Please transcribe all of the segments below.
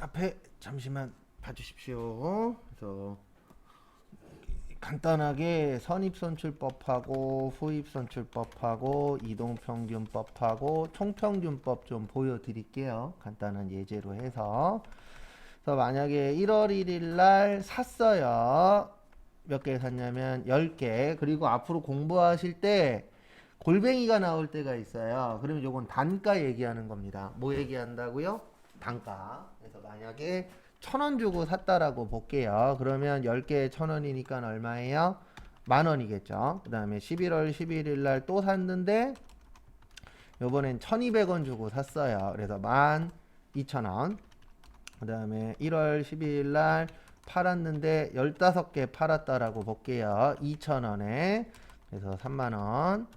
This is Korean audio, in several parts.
앞에 잠시만 봐주십시오. 그래서 간단하게 선입선출법하고 후입선출법하고 이동평균법하고 총평균법 좀 보여드릴게요. 간단한 예제로 해서. 그래서 만약에 1월 1일 날 샀어요. 몇 개 샀냐면 10개. 그리고 앞으로 공부하실 때 골뱅이가 나올 때가 있어요. 그러면 요건 단가 얘기하는 겁니다. 뭐 얘기한다고요? 단가. 그래서 만약에 1,000원 주고 샀다라고 볼게요. 그러면 10개에 1,000원이니까 얼마예요? 10,000원이겠죠. 그 다음에 11월 11일 날 또 샀는데 요번엔 1,200원 주고 샀어요. 그래서 12,000원. 그 다음에 1월 12일 날 팔았는데 15개 팔았다라고 볼게요. 2,000원에. 그래서 30,000원.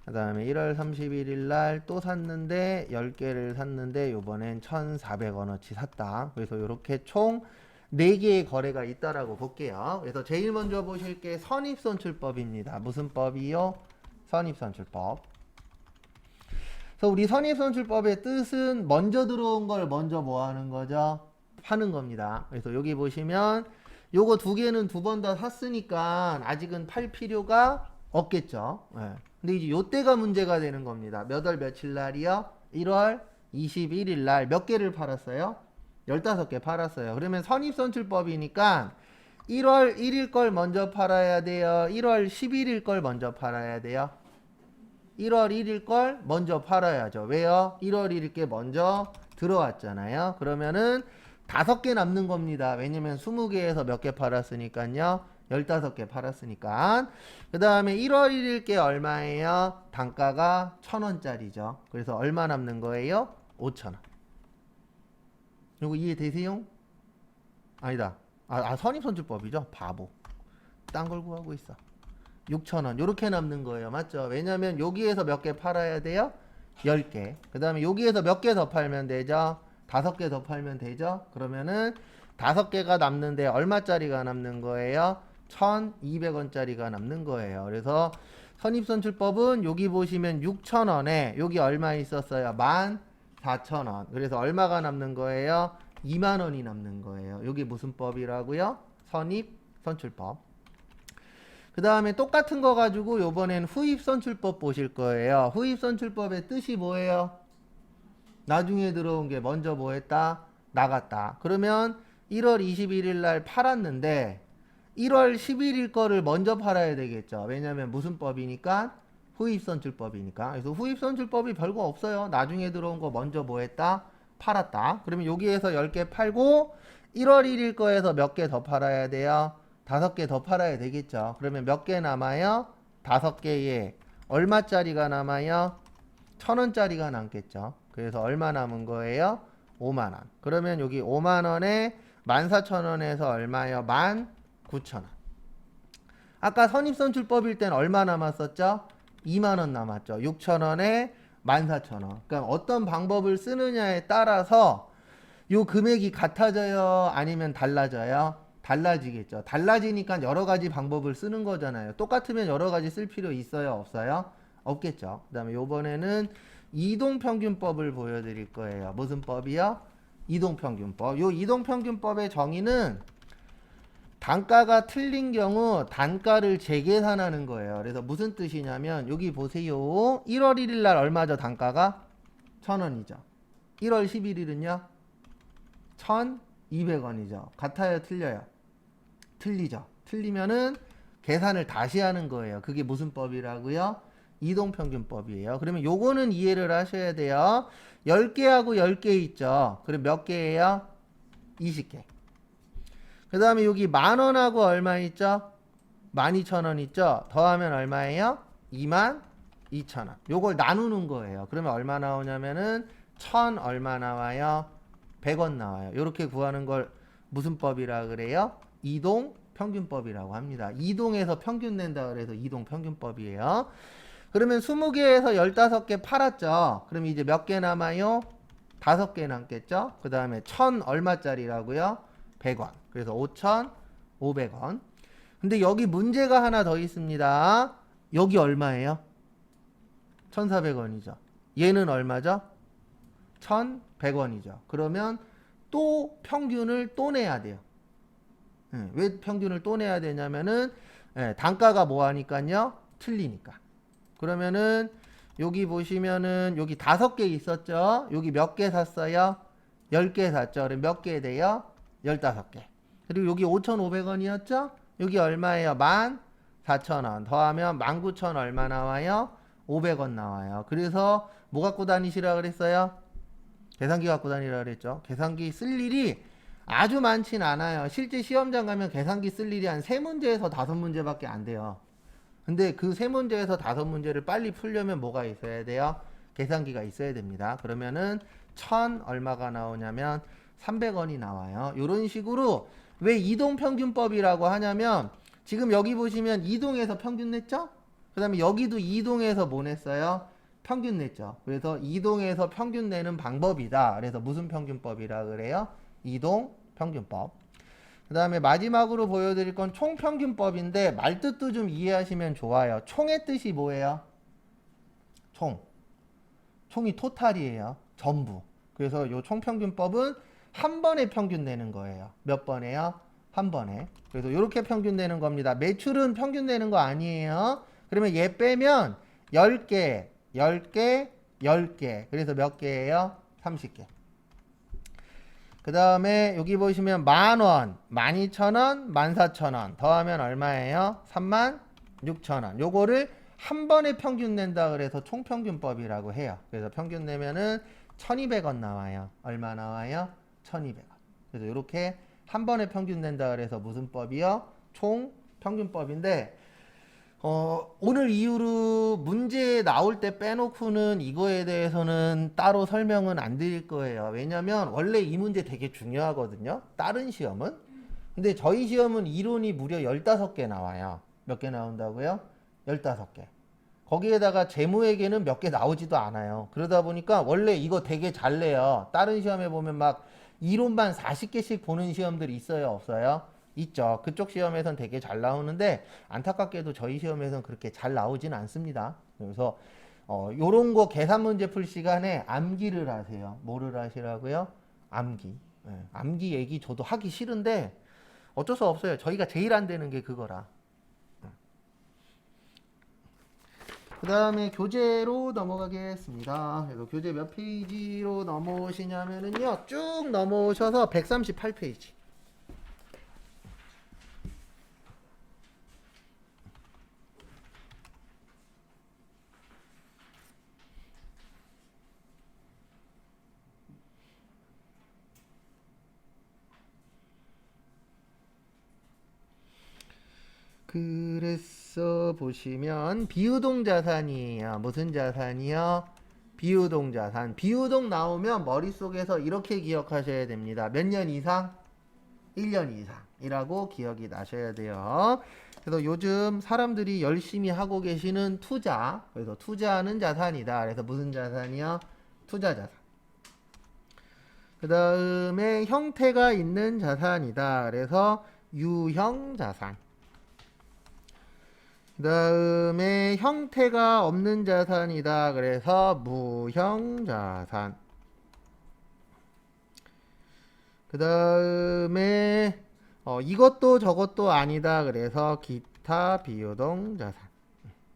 그 다음에 1월 31일 날 또 샀는데 10개를 샀는데 요번엔 1,400원어치 샀다. 그래서 이렇게 총 4개의 거래가 있다라고 볼게요. 그래서 제일 먼저 보실 게 선입선출법입니다. 무슨 법이요? 선입선출법. 그래서 우리 선입선출법의 뜻은 먼저 들어온 걸 먼저 뭐 하는 거죠? 파는 겁니다. 그래서 여기 보시면 요거 두 개는 두 번 다 샀으니까 아직은 팔 필요가 없겠죠. 네. 근데 이제 요때가 문제가 되는 겁니다. 몇 월 며칠 날이요? 1월 21일 날 몇 개를 팔았어요? 15개 팔았어요. 그러면 선입선출법이니까 1월 1일 걸 먼저 팔아야 돼요? 1월 11일 걸 먼저 팔아야 돼요? 1월 1일 걸 먼저 팔아야죠. 왜요? 1월 1일 게 먼저 들어왔잖아요. 그러면은 5개 남는 겁니다. 왜냐면 20개에서 몇 개 팔았으니까요. 15개 팔았으니까. 그 다음에 1월 1일 게 얼마예요? 단가가 1,000원짜리죠. 그래서 얼마 남는 거예요? 5,000원. 이거 이해되세요? 아니다. 선입선출법이죠. 바보. 딴 걸 구하고 있어. 6,000원. 요렇게 남는 거예요. 맞죠? 왜냐면 여기에서 몇 개 팔아야 돼요? 10개. 그 다음에 여기에서 몇 개 더 팔면 되죠? 5개 더 팔면 되죠? 그러면은 5개가 남는데 얼마짜리가 남는 거예요? 1,200원짜리가 남는 거예요. 그래서 선입선출법은 여기 보시면 6,000원에 여기 얼마 있었어요? 14,000원. 그래서 얼마가 남는 거예요? 20,000원이 남는 거예요. 여기 무슨 법이라고요? 선입선출법. 그 다음에 똑같은 거 가지고 요번엔 후입선출법 보실 거예요. 후입선출법의 뜻이 뭐예요? 나중에 들어온 게 먼저 뭐 했다? 나갔다. 그러면 1월 21일 날 팔았는데 1월 11일 거를 먼저 팔아야 되겠죠. 왜냐면 무슨 법이니까? 후입선출법이니까. 그래서 후입선출법이 별거 없어요. 나중에 들어온 거 먼저 뭐 했다? 팔았다. 그러면 여기에서 10개 팔고 1월 1일 거에서 몇 개 더 팔아야 돼요? 5개 더 팔아야 되겠죠. 그러면 몇 개 남아요? 5개에 얼마짜리가 남아요? 1,000원짜리가 남겠죠. 그래서 얼마 남은 거예요? 5만원. 그러면 여기 5만원에 14,000원에서 얼마요? 19,000원. 아까 선입선출법일 땐 얼마 남았었죠? 2만원 남았죠. 6,000원에 14,000원. 그러니까 어떤 방법을 쓰느냐에 따라서 요 금액이 같아져요? 아니면 달라져요? 달라지겠죠. 달라지니까 여러 가지 방법을 쓰는 거잖아요. 똑같으면 여러 가지 쓸 필요 있어요? 없어요? 없겠죠. 그 다음에 요번에는 이동평균법을 보여드릴 거예요. 무슨 법이요? 이동평균법. 요 이동평균법의 정의는 단가가 틀린 경우 단가를 재계산하는 거예요. 그래서 무슨 뜻이냐면 여기 보세요. 1월 1일 날 얼마죠? 단가가 1,000원이죠. 1월 11일은요? 1,200원이죠. 같아요? 틀려요? 틀리죠. 틀리면은 계산을 다시 하는 거예요. 그게 무슨 법이라고요? 이동평균법이에요. 그러면 요거는 이해를 하셔야 돼요. 10개하고 10개 있죠. 그럼 몇 개예요? 20개. 그 다음에 여기 만원하고 얼마 있죠? 12,000원 있죠? 더하면 얼마예요? 22,000원. 요걸 나누는 거예요. 그러면 얼마 나오냐면은 1,000 얼마 나와요? 100원 나와요. 요렇게 구하는 걸 무슨 법이라 그래요? 이동평균법이라고 합니다. 이동에서 평균 낸다 그래서 이동평균법이에요. 그러면 20개에서 15개 팔았죠. 그럼 이제 몇 개 남아요? 5개 남겠죠. 그 다음에 1,000 얼마짜리라고요? 100원. 그래서 5,500원. 근데 여기 문제가 하나 더 있습니다. 여기 얼마예요? 1,400원이죠. 얘는 얼마죠? 1,100원이죠. 그러면 또 평균을 또 내야 돼요. 왜 평균을 또 내야 되냐면은 단가가 뭐 하니까요? 틀리니까. 그러면은 여기 보시면은 여기 5개 있었죠? 여기 몇 개 샀어요? 10개 샀죠? 그럼 몇 개 돼요? 15개. 그리고 여기 5,500원이었죠? 여기 얼마예요? 14,000원. 더하면 19,000 얼마 나와요? 500원 나와요. 그래서 뭐 갖고 다니시라 그랬어요? 계산기 갖고 다니라 그랬죠. 계산기 쓸 일이 아주 많진 않아요. 실제 시험장 가면 계산기 쓸 일이 한 3문제에서 5문제밖에 안 돼요. 근데 그 3문제에서 5문제를 빨리 풀려면 뭐가 있어야 돼요? 계산기가 있어야 됩니다. 그러면은 1000 얼마가 나오냐면 300원이 나와요. 이런 식으로 왜 이동평균법이라고 하냐면 지금 여기 보시면 이동해서 평균 냈죠? 그 다음에 여기도 이동해서 뭐 냈어요? 평균 냈죠. 그래서 이동해서 평균 내는 방법이다. 그래서 무슨 평균법이라 그래요? 이동평균법. 그 다음에 마지막으로 보여드릴 건 총평균법인데 말뜻도 좀 이해하시면 좋아요. 총의 뜻이 뭐예요? 총이 토탈이에요. 전부. 그래서 이 총평균법은 한 번에 평균 내는 거예요. 몇 번에요? 한 번에. 그래서 이렇게 평균 내는 겁니다. 매출은 평균 내는 거 아니에요. 그러면 얘 빼면 10개, 10개, 10개. 그래서 몇 개예요? 30개. 그 다음에 여기 보시면 10,000원, 12,000원, 14,000원 더하면 얼마예요? 36,000원. 요거를 한 번에 평균 낸다 그래서 총평균법이라고 해요. 그래서 평균 내면은 1,200원 나와요. 얼마 나와요? 1,200원. 그래서 이렇게 한 번에 평균 낸다 그래서 무슨 법이요? 총평균법인데 오늘 이후로 문제 나올 때 빼놓고는 이거에 대해서는 따로 설명은 안 드릴 거예요. 왜냐면 원래 이 문제 되게 중요하거든요. 다른 시험은. 근데 저희 시험은 이론이 무려 15개 나와요. 몇 개 나온다고요? 15개. 거기에다가 재무회계는 몇 개 나오지도 않아요. 그러다 보니까 원래 이거 되게 잘 내요. 다른 시험에 보면 막 이론만 40개씩 보는 시험들이 있어요? 없어요? 있죠. 그쪽 시험에선 되게 잘 나오는데 안타깝게도 저희 시험에선 그렇게 잘 나오진 않습니다. 그래서 요런 거 계산 문제 풀 시간에 암기를 하세요. 뭐를 하시라고요? 암기. 암기 얘기 저도 하기 싫은데 어쩔 수 없어요. 저희가 제일 안 되는 게 그거라. 그 다음에 교재로 넘어가겠습니다. 그래서 교재 몇 페이지로 넘어오시냐면요. 쭉 넘어오셔서 138페이지. 그래서 보시면 비유동 자산이에요. 무슨 자산이요? 비유동 자산. 비유동 나오면 머릿속에서 이렇게 기억하셔야 됩니다. 몇 년 이상? 1년 이상이라고 기억이 나셔야 돼요. 그래서 요즘 사람들이 열심히 하고 계시는 투자. 그래서 투자하는 자산이다. 그래서 무슨 자산이요? 투자 자산. 그 다음에 형태가 있는 자산이다. 그래서 유형 자산. 그 다음에 형태가 없는 자산이다. 그래서 무형 자산. 그 다음에 이것도 저것도 아니다. 그래서 기타 비유동 자산.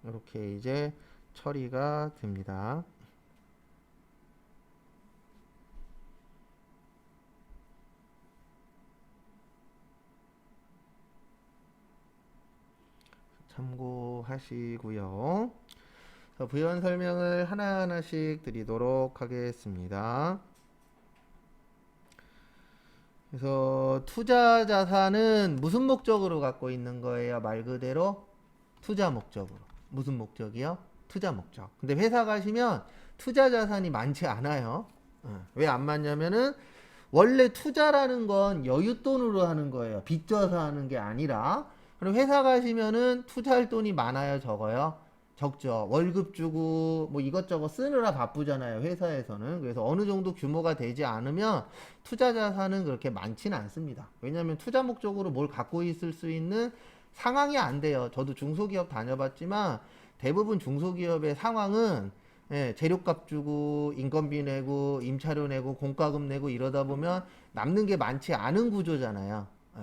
이렇게 이제 처리가 됩니다. 참고하시고요. 부연 설명을 하나하나씩 드리도록 하겠습니다. 그래서 투자 자산은 무슨 목적으로 갖고 있는 거예요? 말 그대로 투자 목적으로. 무슨 목적이요? 투자 목적. 근데 회사 가시면 투자 자산이 많지 않아요. 왜 안 많냐면은 원래 투자라는 건 여윳돈으로 하는 거예요. 빚져서 하는 게 아니라. 그럼 회사 가시면은 투자할 돈이 많아요, 적어요? 적죠. 월급 주고 뭐 이것저것 쓰느라 바쁘잖아요, 회사에서는. 그래서 어느 정도 규모가 되지 않으면 투자 자산은 그렇게 많지는 않습니다. 왜냐하면 투자 목적으로 뭘 갖고 있을 수 있는 상황이 안 돼요. 저도 중소기업 다녀봤지만 대부분 중소기업의 상황은 예, 재료값 주고 인건비 내고 임차료 내고 공과금 내고 이러다 보면 남는 게 많지 않은 구조잖아요. 예.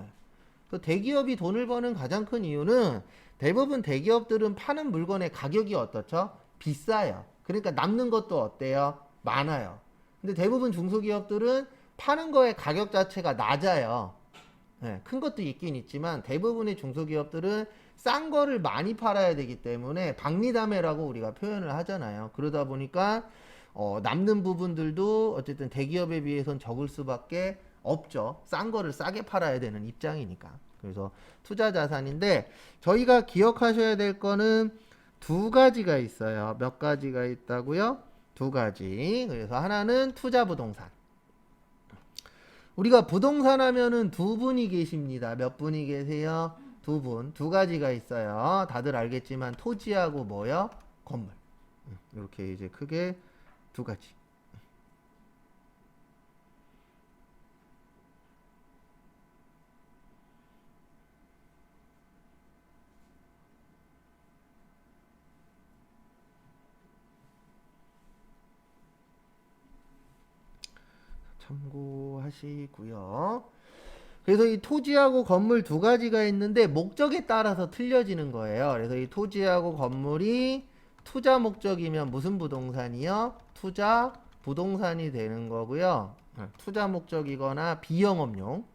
그래서 대기업이 돈을 버는 가장 큰 이유는 대부분 대기업들은 파는 물건의 가격이 어떻죠? 비싸요. 그러니까 남는 것도 어때요? 많아요. 근데 대부분 중소기업들은 파는 거의 가격 자체가 낮아요. 예, 큰 것도 있긴 있지만 대부분의 중소기업들은 싼 거를 많이 팔아야 되기 때문에 박리담회라고 우리가 표현을 하잖아요. 그러다 보니까 남는 부분들도 어쨌든 대기업에 비해서는 적을 수밖에 없죠. 싼 거를 싸게 팔아야 되는 입장이니까. 그래서 투자 자산인데 저희가 기억하셔야 될 거는 두 가지가 있어요. 몇 가지가 있다고요? 두 가지. 그래서 하나는 투자 부동산. 우리가 부동산 하면은 두 분이 계십니다. 몇 분이 계세요? 두 분. 두 가지가 있어요. 다들 알겠지만 토지하고 뭐요? 건물. 이렇게 이제 크게 두 가지. 참고하시고요. 그래서 이 토지하고 건물 두 가지가 있는데 목적에 따라서 틀려지는 거예요. 그래서 이 토지하고 건물이 투자 목적이면 무슨 부동산이요? 투자 부동산이 되는 거고요. 투자 목적이거나 비영업용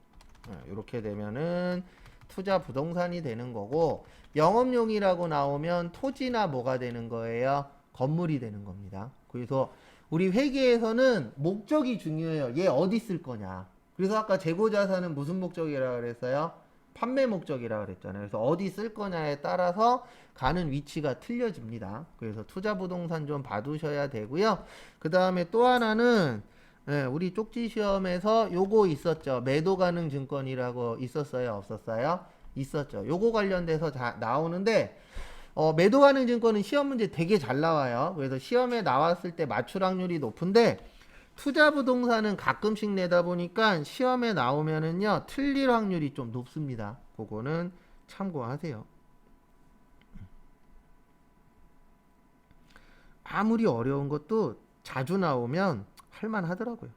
이렇게 되면은 투자 부동산이 되는 거고 영업용이라고 나오면 토지나 뭐가 되는 거예요? 건물이 되는 겁니다. 그래서 우리 회계에서는 목적이 중요해요. 얘 어디 쓸 거냐. 그래서 아까 재고자산은 무슨 목적이라고 그랬어요? 판매 목적이라고 그랬잖아요. 그래서 어디 쓸 거냐에 따라서 가는 위치가 틀려집니다. 그래서 투자 부동산 좀 봐두셔야 되고요. 그 다음에 또 하나는 우리 쪽지 시험에서 요거 있었죠. 매도 가능 증권이라고 있었어요? 없었어요? 있었죠. 요거 관련돼서 나오는데 매도 가능 증권은 시험 문제 되게 잘 나와요. 그래서 시험에 나왔을 때 맞출 확률이 높은데 투자 부동산은 가끔씩 내다 보니까 시험에 나오면은요 틀릴 확률이 좀 높습니다. 그거는 참고하세요. 아무리 어려운 것도 자주 나오면 할만하더라고요.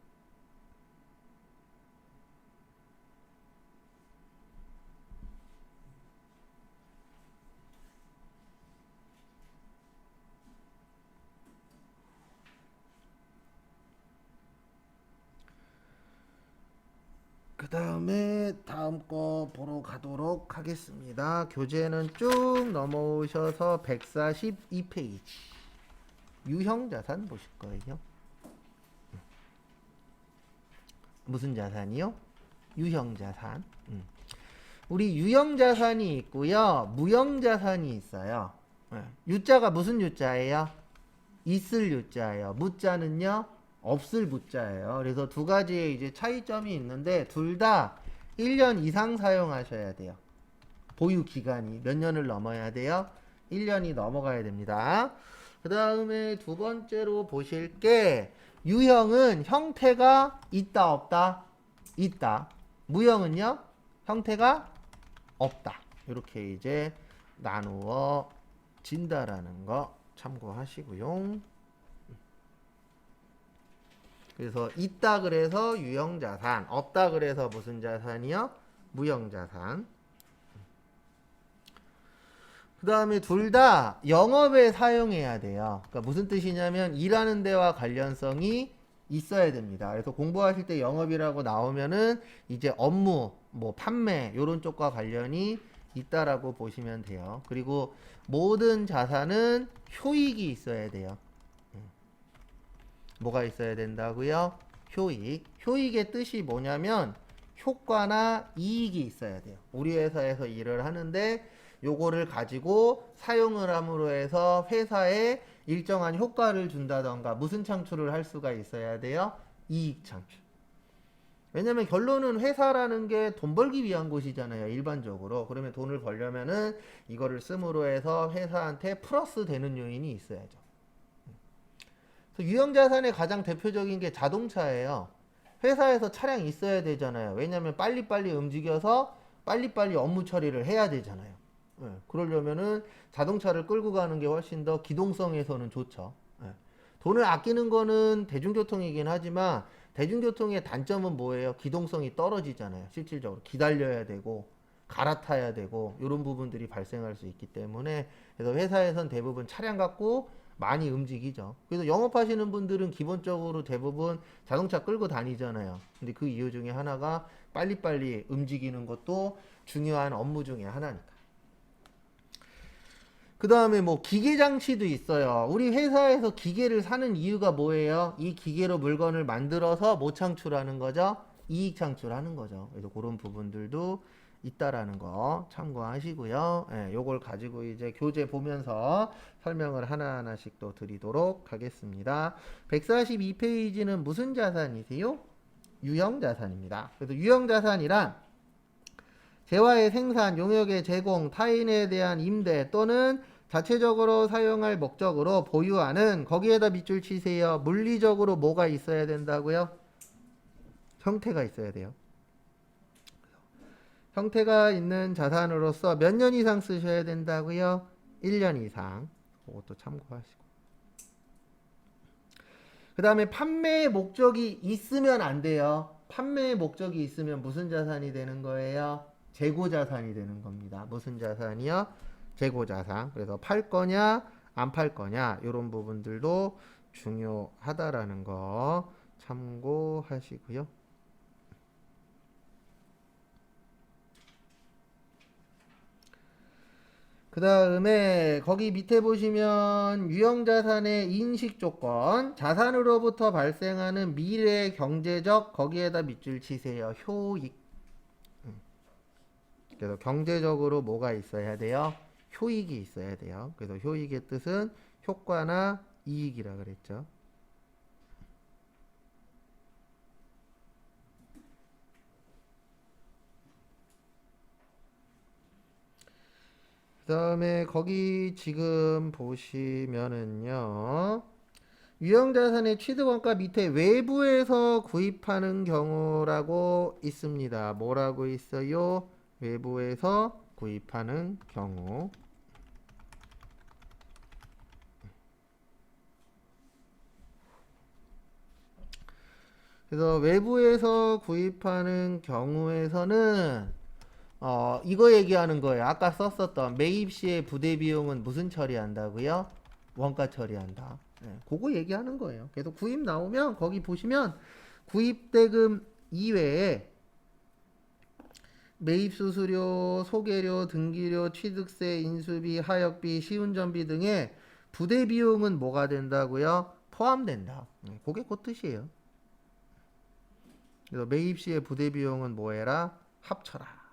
그 다음에 다음 거 보러 가도록 하겠습니다. 교재는 쭉 넘어오셔서 142페이지 유형자산 보실 거예요. 무슨 자산이요? 유형자산. 우리 유형자산이 있고요. 무형자산이 있어요. 유자가 무슨 유자예요? 있을 유자예요. 무자는요? 없을 무자예요. 그래서 두 가지의 이제 차이점이 있는데 둘 다 1년 이상 사용하셔야 돼요. 보유 기간이 몇 년을 넘어야 돼요? 1년이 넘어가야 됩니다. 그 다음에 두 번째로 보실 게 유형은 형태가 있다 없다? 있다. 무형은요? 형태가 없다. 이렇게 이제 나누어 진다라는 거 참고하시고요. 그래서 있다 그래서 유형자산, 없다 그래서 무슨 자산이요? 무형자산. 그 다음에 둘 다 영업에 사용해야 돼요. 그러니까 무슨 뜻이냐면 일하는 데와 관련성이 있어야 됩니다. 그래서 공부하실 때 영업이라고 나오면은 이제 업무, 뭐 판매 이런 쪽과 관련이 있다라고 보시면 돼요. 그리고 모든 자산은 효익이 있어야 돼요. 뭐가 있어야 된다고요? 효익. 효익의 뜻이 뭐냐면 효과나 이익이 있어야 돼요. 우리 회사에서 일을 하는데 요거를 가지고 사용을 함으로 해서 회사에 일정한 효과를 준다던가 무슨 창출을 할 수가 있어야 돼요? 이익 창출. 왜냐면 결론은 회사라는 게 돈 벌기 위한 곳이잖아요. 일반적으로. 그러면 돈을 벌려면은 이거를 씀으로 해서 회사한테 플러스 되는 요인이 있어야죠. 유형자산의 가장 대표적인 게 자동차예요. 회사에서 차량이 있어야 되잖아요. 왜냐면 빨리빨리 움직여서 빨리빨리 업무 처리를 해야 되잖아요. 그러려면은 자동차를 끌고 가는 게 훨씬 더 기동성에서는 좋죠. 돈을 아끼는 거는 대중교통이긴 하지만 대중교통의 단점은 뭐예요? 기동성이 떨어지잖아요. 실질적으로 기다려야 되고 갈아타야 되고 이런 부분들이 발생할 수 있기 때문에 그래서 회사에선 대부분 차량 갖고 많이 움직이죠. 그래서 영업하시는 분들은 기본적으로 대부분 자동차 끌고 다니잖아요. 근데 그 이유 중에 하나가 빨리빨리 움직이는 것도 중요한 업무 중에 하나니까. 그 다음에 뭐 기계 장치도 있어요. 우리 회사에서 기계를 사는 이유가 뭐예요? 이 기계로 물건을 만들어서 뭐 창출하는 거죠? 이익 창출하는 거죠. 그래서 그런 부분들도 있다라는 거 참고하시고요. 예, 요걸 가지고 이제 교재 보면서 설명을 하나하나씩 또 드리도록 하겠습니다. 142페이지는 무슨 자산이세요? 유형 자산입니다. 그래서 유형 자산이란 재화의 생산, 용역의 제공, 타인에 대한 임대 또는 자체적으로 사용할 목적으로 보유하는 거기에다 밑줄 치세요. 물리적으로 뭐가 있어야 된다고요? 형태가 있어야 돼요. 형태가 있는 자산으로서 몇 년 이상 쓰셔야 된다고요? 1년 이상. 그것도 참고하시고. 그 다음에 판매의 목적이 있으면 안 돼요. 판매의 목적이 있으면 무슨 자산이 되는 거예요? 재고 자산이 되는 겁니다. 무슨 자산이요? 재고 자산. 그래서 팔 거냐, 안 팔 거냐, 이런 부분들도 중요하다라는 거 참고하시고요. 그 다음에 거기 밑에 보시면 유형자산의 인식 조건, 자산으로부터 발생하는 미래 경제적 거기에다 밑줄 치세요. 효익. 그래서 경제적으로 뭐가 있어야 돼요? 효익이 있어야 돼요. 그래서 효익의 뜻은 효과나 이익이라 그랬죠. 그 다음에 거기 지금 보시면은요. 유형자산의 취득원가 밑에 외부에서 구입하는 경우라고 있습니다. 뭐라고 있어요? 외부에서 구입하는 경우. 그래서 외부에서 구입하는 경우에서는 이거 얘기하는 거예요. 아까 썼었던 매입 시의 부대 비용은 무슨 처리한다고요? 원가 처리한다. 네, 그거 얘기하는 거예요. 그래서 구입 나오면 거기 보시면 구입 대금 이외에 매입 수수료, 소개료, 등기료, 취득세, 인수비, 하역비, 시운전비 등의 부대 비용은 뭐가 된다고요? 포함된다. 그게 그 뜻이에요. 그래서 매입 시의 부대 비용은 뭐해라? 합쳐라.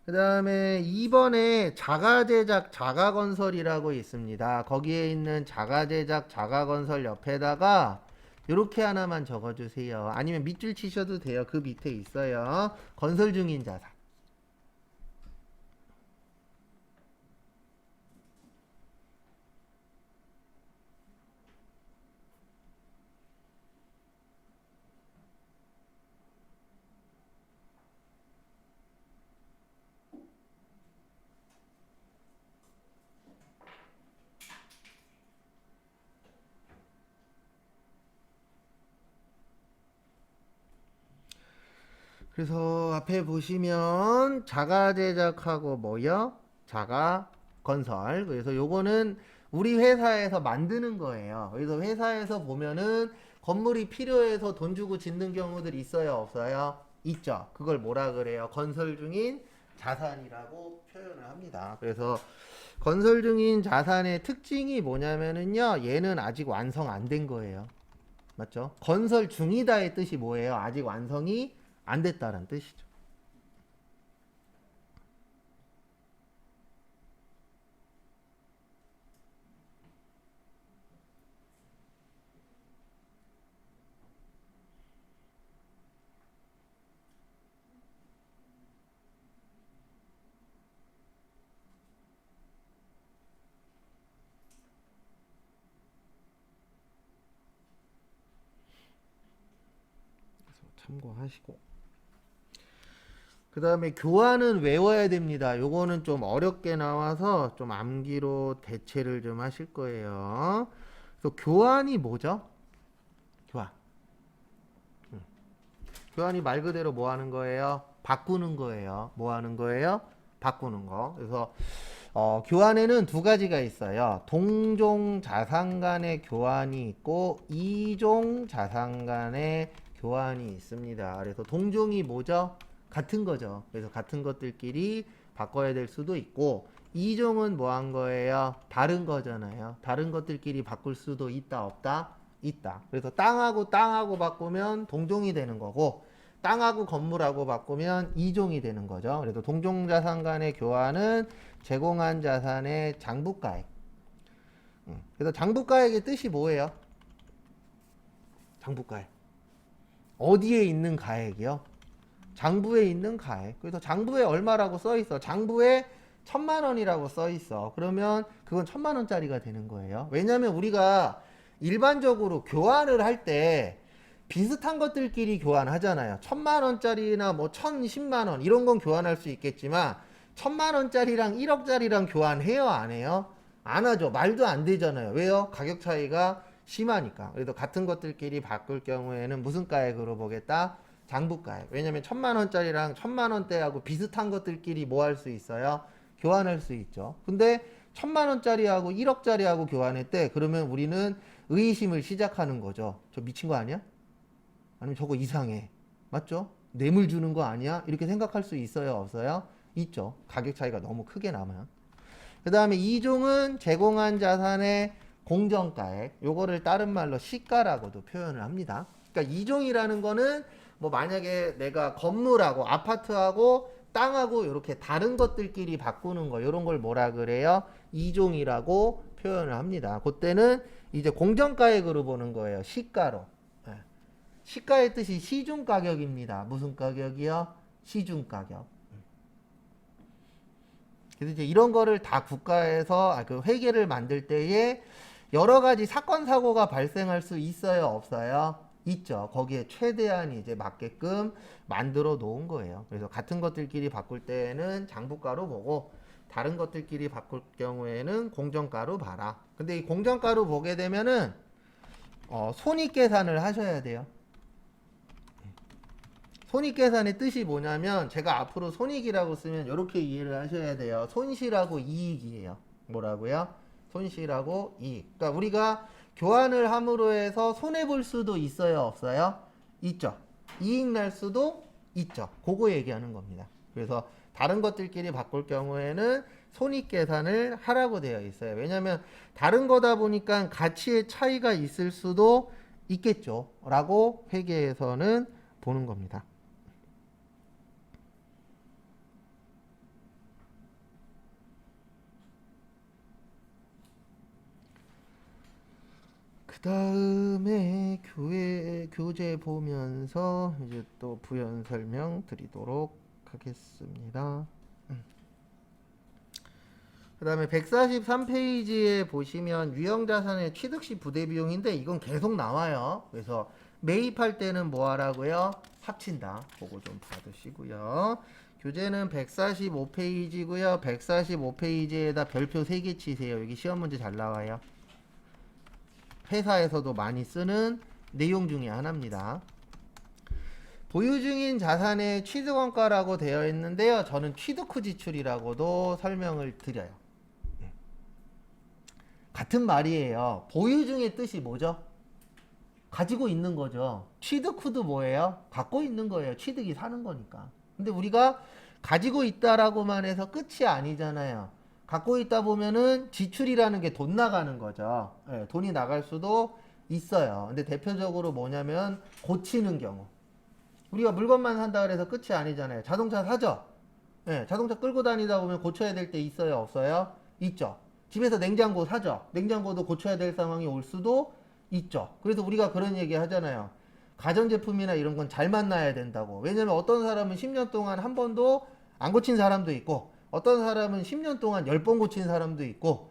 그 다음에 2번에 자가제작, 자가건설이라고 있습니다. 거기에 있는 자가제작, 자가건설 옆에다가 이렇게 하나만 적어주세요. 아니면 밑줄 치셔도 돼요. 그 밑에 있어요. 건설 중인 자산. 그래서 앞에 보시면 자가 제작하고 뭐요? 자가 건설. 그래서 요거는 우리 회사에서 만드는 거예요. 그래서 회사에서 보면은 건물이 필요해서 돈 주고 짓는 경우들이 있어요, 없어요? 있죠. 그걸 뭐라 그래요? 건설 중인 자산이라고 표현을 합니다. 그래서 건설 중인 자산의 특징이 뭐냐면은요, 얘는 아직 완성 안 된 거예요. 맞죠? 건설 중이다의 뜻이 뭐예요? 아직 완성이 안 됐다는 뜻이죠. 그래서 참고하시고. 그 다음에 교환은 외워야 됩니다. 요거는 좀 어렵게 나와서 좀 암기로 대체를 좀 하실 거예요. 그래서 교환이 뭐죠? 교환. 교환이 말 그대로 뭐 하는 거예요? 바꾸는 거예요. 뭐 하는 거예요? 바꾸는 거. 그래서 교환에는 두 가지가 있어요. 동종 자산 간의 교환이 있고 이종 자산 간의 교환이 있습니다. 그래서 동종이 뭐죠? 같은 거죠. 그래서 같은 것들끼리 바꿔야 될 수도 있고 이종은 뭐 한 거예요? 다른 거잖아요. 다른 것들끼리 바꿀 수도 있다 없다? 있다. 그래서 땅하고 땅하고 바꾸면 동종이 되는 거고 땅하고 건물하고 바꾸면 이종이 되는 거죠. 그래서 동종자산 간의 교환은 제공한 자산의 장부가액. 그래서 장부가액의 뜻이 뭐예요? 장부가액. 어디에 있는 가액이요? 장부에 있는 가액. 그래서 장부에 얼마라고 써 있어? 장부에 1,000만 원이라고 써 있어. 그러면 그건 1,000만 원짜리가 되는 거예요. 왜냐면 우리가 일반적으로 교환을 할 때 비슷한 것들끼리 교환하잖아요. 1,000만 원짜리나 뭐 1,010만 원 이런 건 교환할 수 있겠지만 1,000만 원짜리랑 1억짜리랑 교환해요, 안 해요? 안 하죠. 말도 안 되잖아요. 왜요? 가격 차이가 심하니까. 그래서 같은 것들끼리 바꿀 경우에는 무슨 가액으로 보겠다? 장부가액. 왜냐면 1,000만 원짜리랑 1,000만 원대하고 비슷한 것들끼리 뭐 할 수 있어요? 교환할 수 있죠. 근데 1,000만 원짜리하고 1억짜리하고 교환했대. 그러면 우리는 의심을 시작하는 거죠. 저 미친 거 아니야? 아니면 저거 이상해. 맞죠? 뇌물 주는 거 아니야? 이렇게 생각할 수 있어요? 없어요? 있죠. 가격 차이가 너무 크게 나면. 그 다음에 이종은 제공한 자산의 공정가액. 요거를 다른 말로 시가라고도 표현을 합니다. 그러니까 이종이라는 거는 뭐 만약에 내가 건물하고 아파트하고 땅하고 이렇게 다른 것들끼리 바꾸는 거 이런 걸 뭐라 그래요? 이종이라고 표현을 합니다. 그때는 이제 공정가액으로 보는 거예요. 시가로. 시가의 뜻이 시중가격입니다. 무슨 가격이요? 시중가격. 그래서 이제 이런 거를 다 국가에서 그 회계를 만들 때에 여러 가지 사건 사고가 발생할 수 있어요, 없어요? 있죠. 거기에 최대한 이제 맞게끔 만들어 놓은 거예요. 그래서 같은 것들끼리 바꿀 때는 장부가로 보고 다른 것들끼리 바꿀 경우에는 공정가로 봐라. 근데 이 공정가로 보게 되면은 손익계산을 하셔야 돼요. 손익계산의 뜻이 뭐냐면 제가 앞으로 손익이라고 쓰면 이렇게 이해를 하셔야 돼요. 손실하고 이익이에요. 뭐라고요? 손실하고 이익. 그러니까 우리가 교환을 함으로 해서 손해볼 수도 있어요, 없어요? 있죠. 이익 날 수도 있죠. 그거 얘기하는 겁니다. 그래서 다른 것들끼리 바꿀 경우에는 손익계산을 하라고 되어 있어요. 왜냐하면 다른 거다 보니까 가치의 차이가 있을 수도 있겠죠. 라고 회계에서는 보는 겁니다. 그 다음에 교재 보면서 이제 또 부연 설명 드리도록 하겠습니다. 그 다음에 143페이지에 보시면 유형자산의 취득시 부대비용인데 이건 계속 나와요. 그래서 매입할 때는 뭐 하라고요? 합친다. 그거 좀 받으시고요. 교재는 145페이지고요. 145페이지에다 별표 3개 치세요. 여기 시험 문제 잘 나와요. 회사에서도 많이 쓰는 내용 중에 하나입니다. 보유 중인 자산의 취득원가라고 되어 있는데요. 저는 취득 후 지출이라고도 설명을 드려요. 같은 말이에요. 보유 중의 뜻이 뭐죠? 가지고 있는 거죠. 취득 후도 뭐예요? 갖고 있는 거예요. 취득이 사는 거니까. 근데 우리가 가지고 있다라고만 해서 끝이 아니잖아요. 갖고 있다 보면은 지출이라는 게 돈 나가는 거죠. 네, 돈이 나갈 수도 있어요. 근데 대표적으로 뭐냐면 고치는 경우. 우리가 물건만 산다 그래서 끝이 아니잖아요. 자동차 사죠? 네, 자동차 끌고 다니다 보면 고쳐야 될 때 있어요, 없어요? 있죠. 집에서 냉장고 사죠? 냉장고도 고쳐야 될 상황이 올 수도 있죠. 그래서 우리가 그런 얘기 하잖아요. 가전제품이나 이런 건 잘 만나야 된다고. 왜냐면 어떤 사람은 10년 동안 한 번도 안 고친 사람도 있고 어떤 사람은 10년 동안 10번 고친 사람도 있고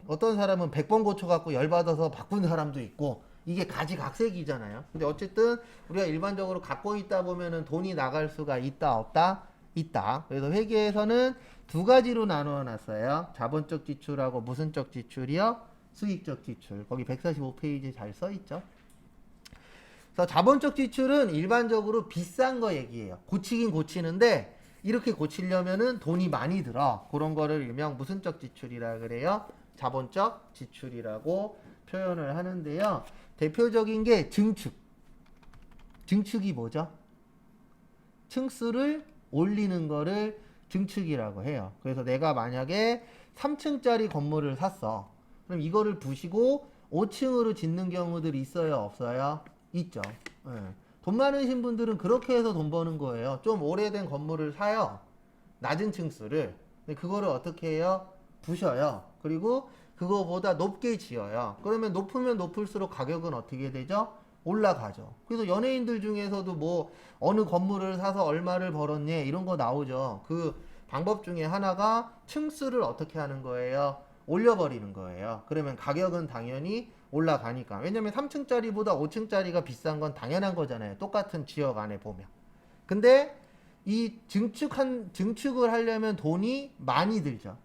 어떤 사람은 100번 고쳐갖고 열받아서 바꾼 사람도 있고 이게 가지각색이잖아요. 근데 어쨌든 우리가 일반적으로 갖고 있다 보면은 돈이 나갈 수가 있다 없다? 있다. 그래서 회계에서는 두 가지로 나누어 놨어요. 자본적 지출하고 무슨 적 지출이요? 수익적 지출. 거기 145페이지에 잘 써 있죠. 그래서 자본적 지출은 일반적으로 비싼 거 얘기해요. 고치긴 고치는데 이렇게 고치려면은 돈이 많이 들어. 그런 거를 일명 무슨 적 지출이라 그래요? 자본적 지출이라고 표현을 하는데요. 대표적인 게 증축. 증축이 뭐죠? 층수를 올리는 거를 증축이라고 해요. 그래서 내가 만약에 3층짜리 건물을 샀어. 그럼 이거를 부시고 5층으로 짓는 경우들이 있어요? 없어요? 있죠. 예. 돈 많으신 분들은 그렇게 해서 돈 버는 거예요. 좀 오래된 건물을 사요. 낮은 층수를. 근데 그거를 어떻게 해요? 부셔요. 그리고 그거보다 높게 지어요. 그러면 높으면 높을수록 가격은 어떻게 되죠? 올라가죠. 그래서 연예인들 중에서도 뭐 어느 건물을 사서 얼마를 벌었니 이런 거 나오죠. 그 방법 중에 하나가 층수를 어떻게 하는 거예요? 올려버리는 거예요. 그러면 가격은 당연히 올라가니까. 왜냐면 3층짜리보다 5층짜리가 비싼 건 당연한 거잖아요. 똑같은 지역 안에 보면. 근데 이 증축을 하려면 돈이 많이 들죠.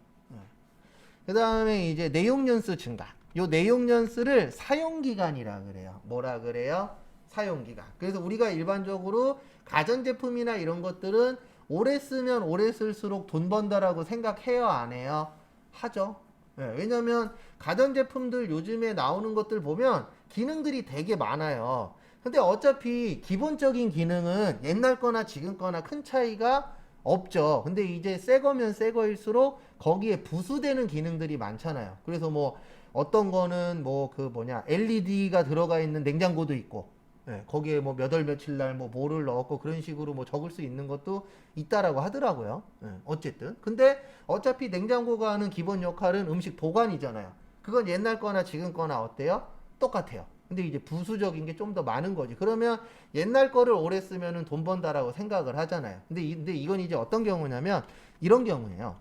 그 다음에 이제 내용연수 증가. 요 내용연수를 사용기간이라 그래요. 뭐라 그래요? 사용기간. 그래서 우리가 일반적으로 가전제품이나 이런 것들은 오래 쓰면 오래 쓸수록 돈 번다라고 생각해요? 안 해요? 하죠. 네, 왜냐면 가전제품들 요즘에 나오는 것들 보면 기능들이 되게 많아요. 근데 어차피 기본적인 기능은 옛날 거나 지금 거나 큰 차이가 없죠. 근데 이제 새 거면 새 거일수록 거기에 부수되는 기능들이 많잖아요. 그래서 뭐 어떤 거는 뭐 그 뭐냐 LED가 들어가 있는 냉장고도 있고, 예, 거기에 뭐 몇 월 며칠 날 뭐 뭐를 넣었고 그런 식으로 뭐 적을 수 있는 것도 있다라고 하더라고요. 예, 어쨌든 근데 어차피 냉장고가 하는 기본 역할은 음식 보관이잖아요. 그건 옛날 거나 지금 거나 어때요? 똑같아요. 근데 이제 부수적인 게 좀 더 많은 거지. 그러면 옛날 거를 오래 쓰면은 돈 번다라고 생각을 하잖아요. 근데 이건 이제 어떤 경우냐면 이런 경우예요.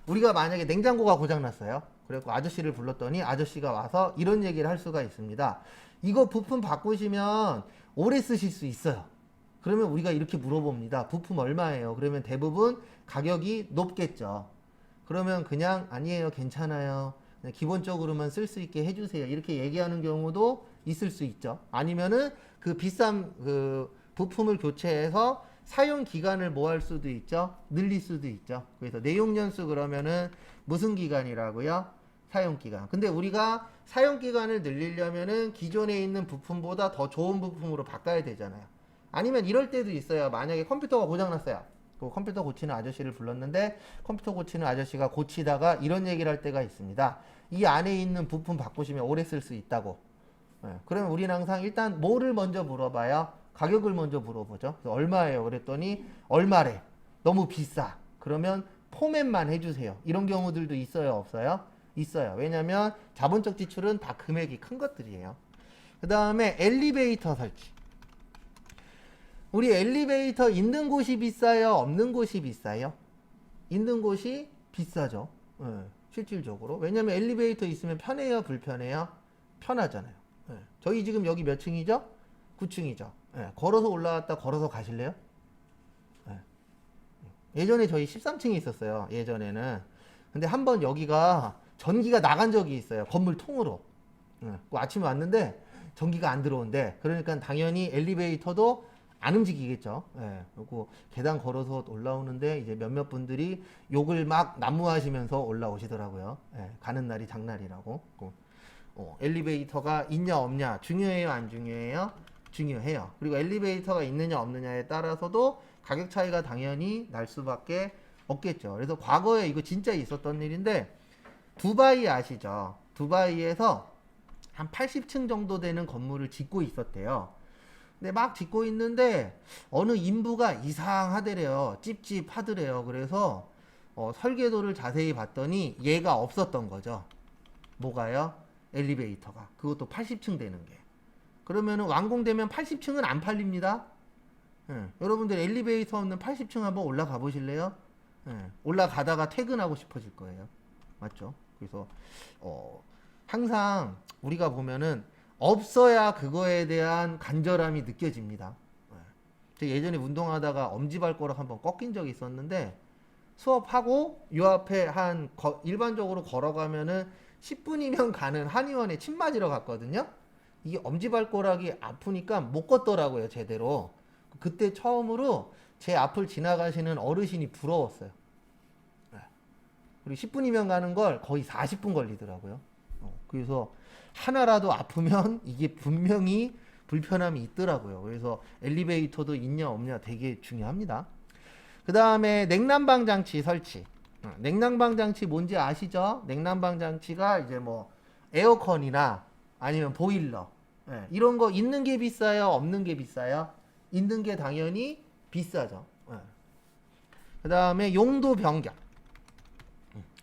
우리가 만약에 냉장고가 고장났어요. 그래갖고 아저씨를 불렀더니 아저씨가 와서 이런 얘기를 할 수가 있습니다. 이거 부품 바꾸시면 오래 쓰실 수 있어요. 그러면 우리가 이렇게 물어봅니다. 부품 얼마예요? 그러면 대부분 가격이 높겠죠. 그러면 그냥 아니에요, 괜찮아요. 그냥 기본적으로만 쓸 수 있게 해주세요. 이렇게 얘기하는 경우도 있을 수 있죠. 아니면은 그 비싼 그 부품을 교체해서 사용 기간을 뭐 할 수도 있죠. 늘릴 수도 있죠. 그래서 내용 연수 그러면은 무슨 기간이라고요? 사용 기간. 근데 우리가 사용 기간을 늘리려면은 기존에 있는 부품보다 더 좋은 부품으로 바꿔야 되잖아요. 아니면 이럴 때도 있어요. 만약에 컴퓨터가 고장 났어요. 그 컴퓨터 고치는 아저씨를 불렀는데 컴퓨터 고치는 아저씨가 고치다가 이런 얘기를 할 때가 있습니다. 이 안에 있는 부품 바꾸시면 오래 쓸 수 있다고. 그러면 우리는 항상 일단 뭐를 먼저 물어봐요? 가격을 먼저 물어보죠. 그래서 얼마예요? 그랬더니 얼마래. 너무 비싸. 그러면 포맷만 해주세요. 이런 경우들도 있어요? 없어요? 있어요. 왜냐면 자본적 지출은 다 금액이 큰 것들이에요. 그 다음에 엘리베이터 설치. 우리 엘리베이터 있는 곳이 비싸요? 없는 곳이 비싸요? 있는 곳이 비싸죠. 실질적으로. 왜냐면 엘리베이터 있으면 편해요? 불편해요? 편하잖아요. 저희 지금 여기 몇 층이죠? 9층이죠. 걸어서 올라왔다 걸어서 가실래요? 예전에 저희 13층에 있었어요. 예전에는. 근데 한번 여기가 전기가 나간 적이 있어요. 건물 통으로. 아침에 왔는데 전기가 안 들어온대. 그러니까 당연히 엘리베이터도 안 움직이겠죠. 그리고 계단 걸어서 올라오는데 이제 몇몇 분들이 욕을 막 난무하시면서 올라오시더라고요. 가는 날이 장날이라고. 엘리베이터가 있냐 없냐 중요해요 안 중요해요? 중요해요. 그리고 엘리베이터가 있느냐 없느냐에 따라서도 가격 차이가 당연히 날 수밖에 없겠죠. 그래서 과거에 이거 진짜 있었던 일인데 두바이 아시죠? 두바이에서 한 80층 정도 되는 건물을 짓고 있었대요. 근데 막 짓고 있는데 어느 인부가 이상하더래요. 찝찝하더래요. 그래서 설계도를 자세히 봤더니 얘가 없었던 거죠. 뭐가요? 엘리베이터가. 그것도 80층 되는 게. 그러면은 완공되면 80층은 안 팔립니다. 여러분들 엘리베이터 없는 80층 한번 올라가 보실래요? 올라가다가 퇴근하고 싶어질 거예요. 맞죠? 그래서 항상 우리가 보면은 없어야 그거에 대한 간절함이 느껴집니다. 제가 예전에 운동하다가 엄지발가락 한번 꺾인 적이 있었는데 수업하고 요 앞에 일반적으로 걸어가면은 10분이면 가는 한의원에 침 맞으러 갔거든요. 이게 엄지발가락이 아프니까 못 걷더라고요, 제대로. 그때 처음으로 제 앞을 지나가시는 어르신이 부러웠어요. 그리고 10분이면 가는 걸 거의 40분 걸리더라고요. 그래서 하나라도 아프면 이게 분명히 불편함이 있더라고요. 그래서 엘리베이터도 있냐 없냐 되게 중요합니다. 그 다음에 냉난방 장치 설치. 냉난방 장치 뭔지 아시죠? 냉난방 장치가 이제 뭐 에어컨이나 아니면 보일러, 이런 거 있는 게 비싸요? 없는 게 비싸요? 있는 게 당연히 비싸죠. 그 다음에 용도 변경.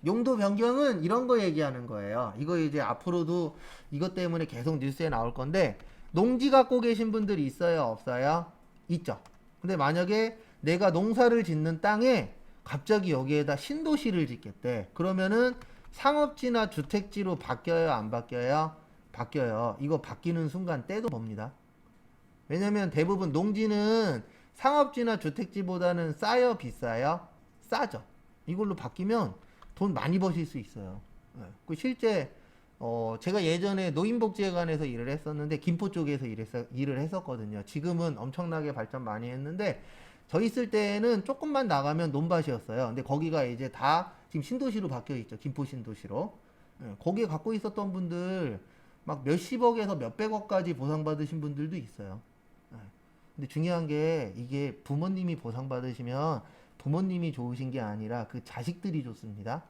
용도 변경은 이런 거 얘기하는 거예요. 이거 이제 앞으로도 이것 때문에 계속 뉴스에 나올 건데, 농지 갖고 계신 분들이 있어요? 없어요? 있죠. 근데 만약에 내가 농사를 짓는 땅에 갑자기 여기에다 신도시를 짓겠대. 그러면은 상업지나 주택지로 바뀌어요? 안 바뀌어요? 바뀌어요. 이거 바뀌는 순간 떼도 봅니다. 왜냐면 대부분 농지는 상업지나 주택지보다는 싸요? 비싸요? 싸죠. 이걸로 바뀌면 돈 많이 버실 수 있어요. 그 실제 제가 예전에 노인복지회관에서 일을 했었는데 김포 쪽에서 일을 했었거든요. 지금은 엄청나게 발전 많이 했는데 저 있을 때는 조금만 나가면 논밭이었어요. 근데 거기가 이제 다 지금 신도시로 바뀌어 있죠. 김포 신도시로. 거기에 갖고 있었던 분들 막 몇십억에서 몇백억까지 보상받으신 분들도 있어요. 근데 중요한 게 이게 부모님이 보상받으시면 부모님이 좋으신 게 아니라 그 자식들이 좋습니다.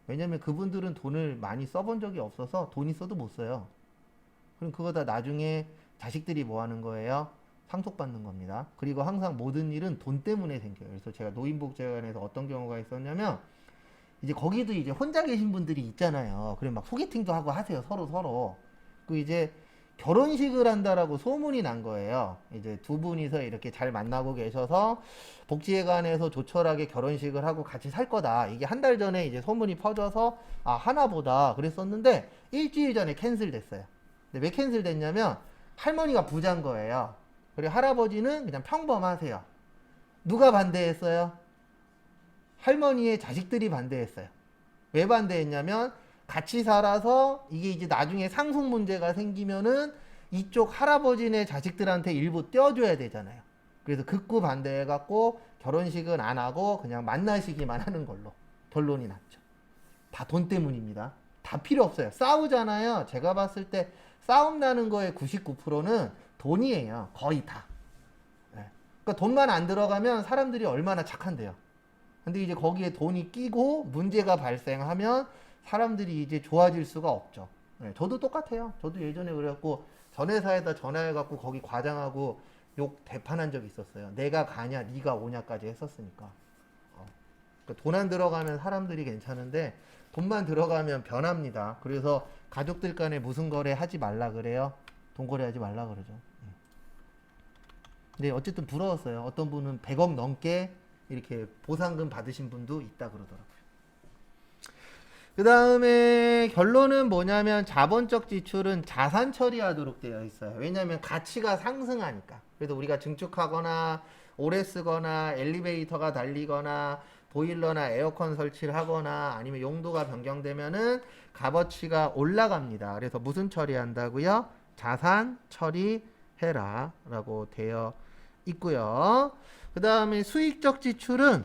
왜냐면 그분들은 돈을 많이 써본 적이 없어서 돈 있어도 못 써요. 그럼 그거 다 나중에 자식들이 뭐 하는 거예요? 상속받는 겁니다. 그리고 항상 모든 일은 돈 때문에 생겨요. 그래서 제가 노인복지관에서 어떤 경우가 있었냐면 이제 거기도 이제 혼자 계신 분들이 있잖아요. 그럼 막 소개팅도 하고 하세요. 서로. 그 이제 결혼식을 한다라고 소문이 난 거예요. 이제 두 분이서 이렇게 잘 만나고 계셔서 복지회관에서 조촐하게 결혼식을 하고 같이 살 거다. 이게 한 달 전에 이제 소문이 퍼져서 아 하나보다 그랬었는데 일주일 전에 캔슬됐어요. 근데 왜 캔슬됐냐면 할머니가 부자인 거예요. 그리고 할아버지는 그냥 평범하세요. 누가 반대했어요? 할머니의 자식들이 반대했어요. 왜 반대했냐면 같이 살아서 이게 이제 나중에 상속 문제가 생기면은 이쪽 할아버지네 자식들한테 일부 떼어줘야 되잖아요. 그래서 극구 반대해갖고 결혼식은 안 하고 그냥 만나시기만 하는 걸로 결론이 났죠. 다 돈 때문입니다. 다 필요 없어요. 싸우잖아요. 제가 봤을 때 싸움 나는 거의 99%는 돈이에요. 거의 다. 그러니까 돈만 안 들어가면 사람들이 얼마나 착한데요. 근데 이제 거기에 돈이 끼고 문제가 발생하면 사람들이 이제 좋아질 수가 없죠. 저도 똑같아요. 저도 예전에 그래갖고 전 회사에다 전화해갖고 거기 과장하고 욕 대판한 적이 있었어요. 내가 가냐, 네가 오냐까지 했었으니까. 그러니까 돈 안 들어가면 사람들이 괜찮은데 돈만 들어가면 변합니다. 그래서 가족들 간에 무슨 거래 하지 말라 그래요? 돈 거래 하지 말라 그러죠. 근데 어쨌든 부러웠어요. 어떤 분은 100억 넘게 이렇게 보상금 받으신 분도 있다 그러더라고요. 그 다음에 결론은 뭐냐면 자본적 지출은 자산 처리하도록 되어 있어요. 왜냐하면 가치가 상승하니까. 그래서 우리가 증축하거나 오래 쓰거나 엘리베이터가 달리거나 보일러나 에어컨 설치를 하거나 아니면 용도가 변경되면은 값어치가 올라갑니다. 그래서 무슨 처리한다고요? 자산 처리해라 라고 되어 있고요. 그 다음에 수익적 지출은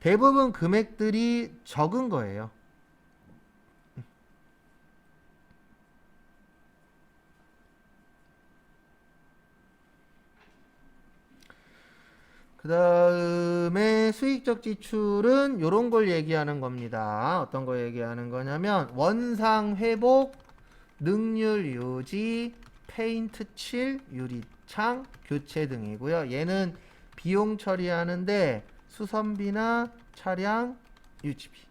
대부분 금액들이 적은 거예요. 그 다음에 수익적 지출은 이런 걸 얘기하는 겁니다. 어떤 거 얘기하는 거냐면 원상 회복, 능률 유지, 페인트 칠, 유리창, 교체 등이고요. 얘는 비용 처리하는데 수선비나 차량 유지비.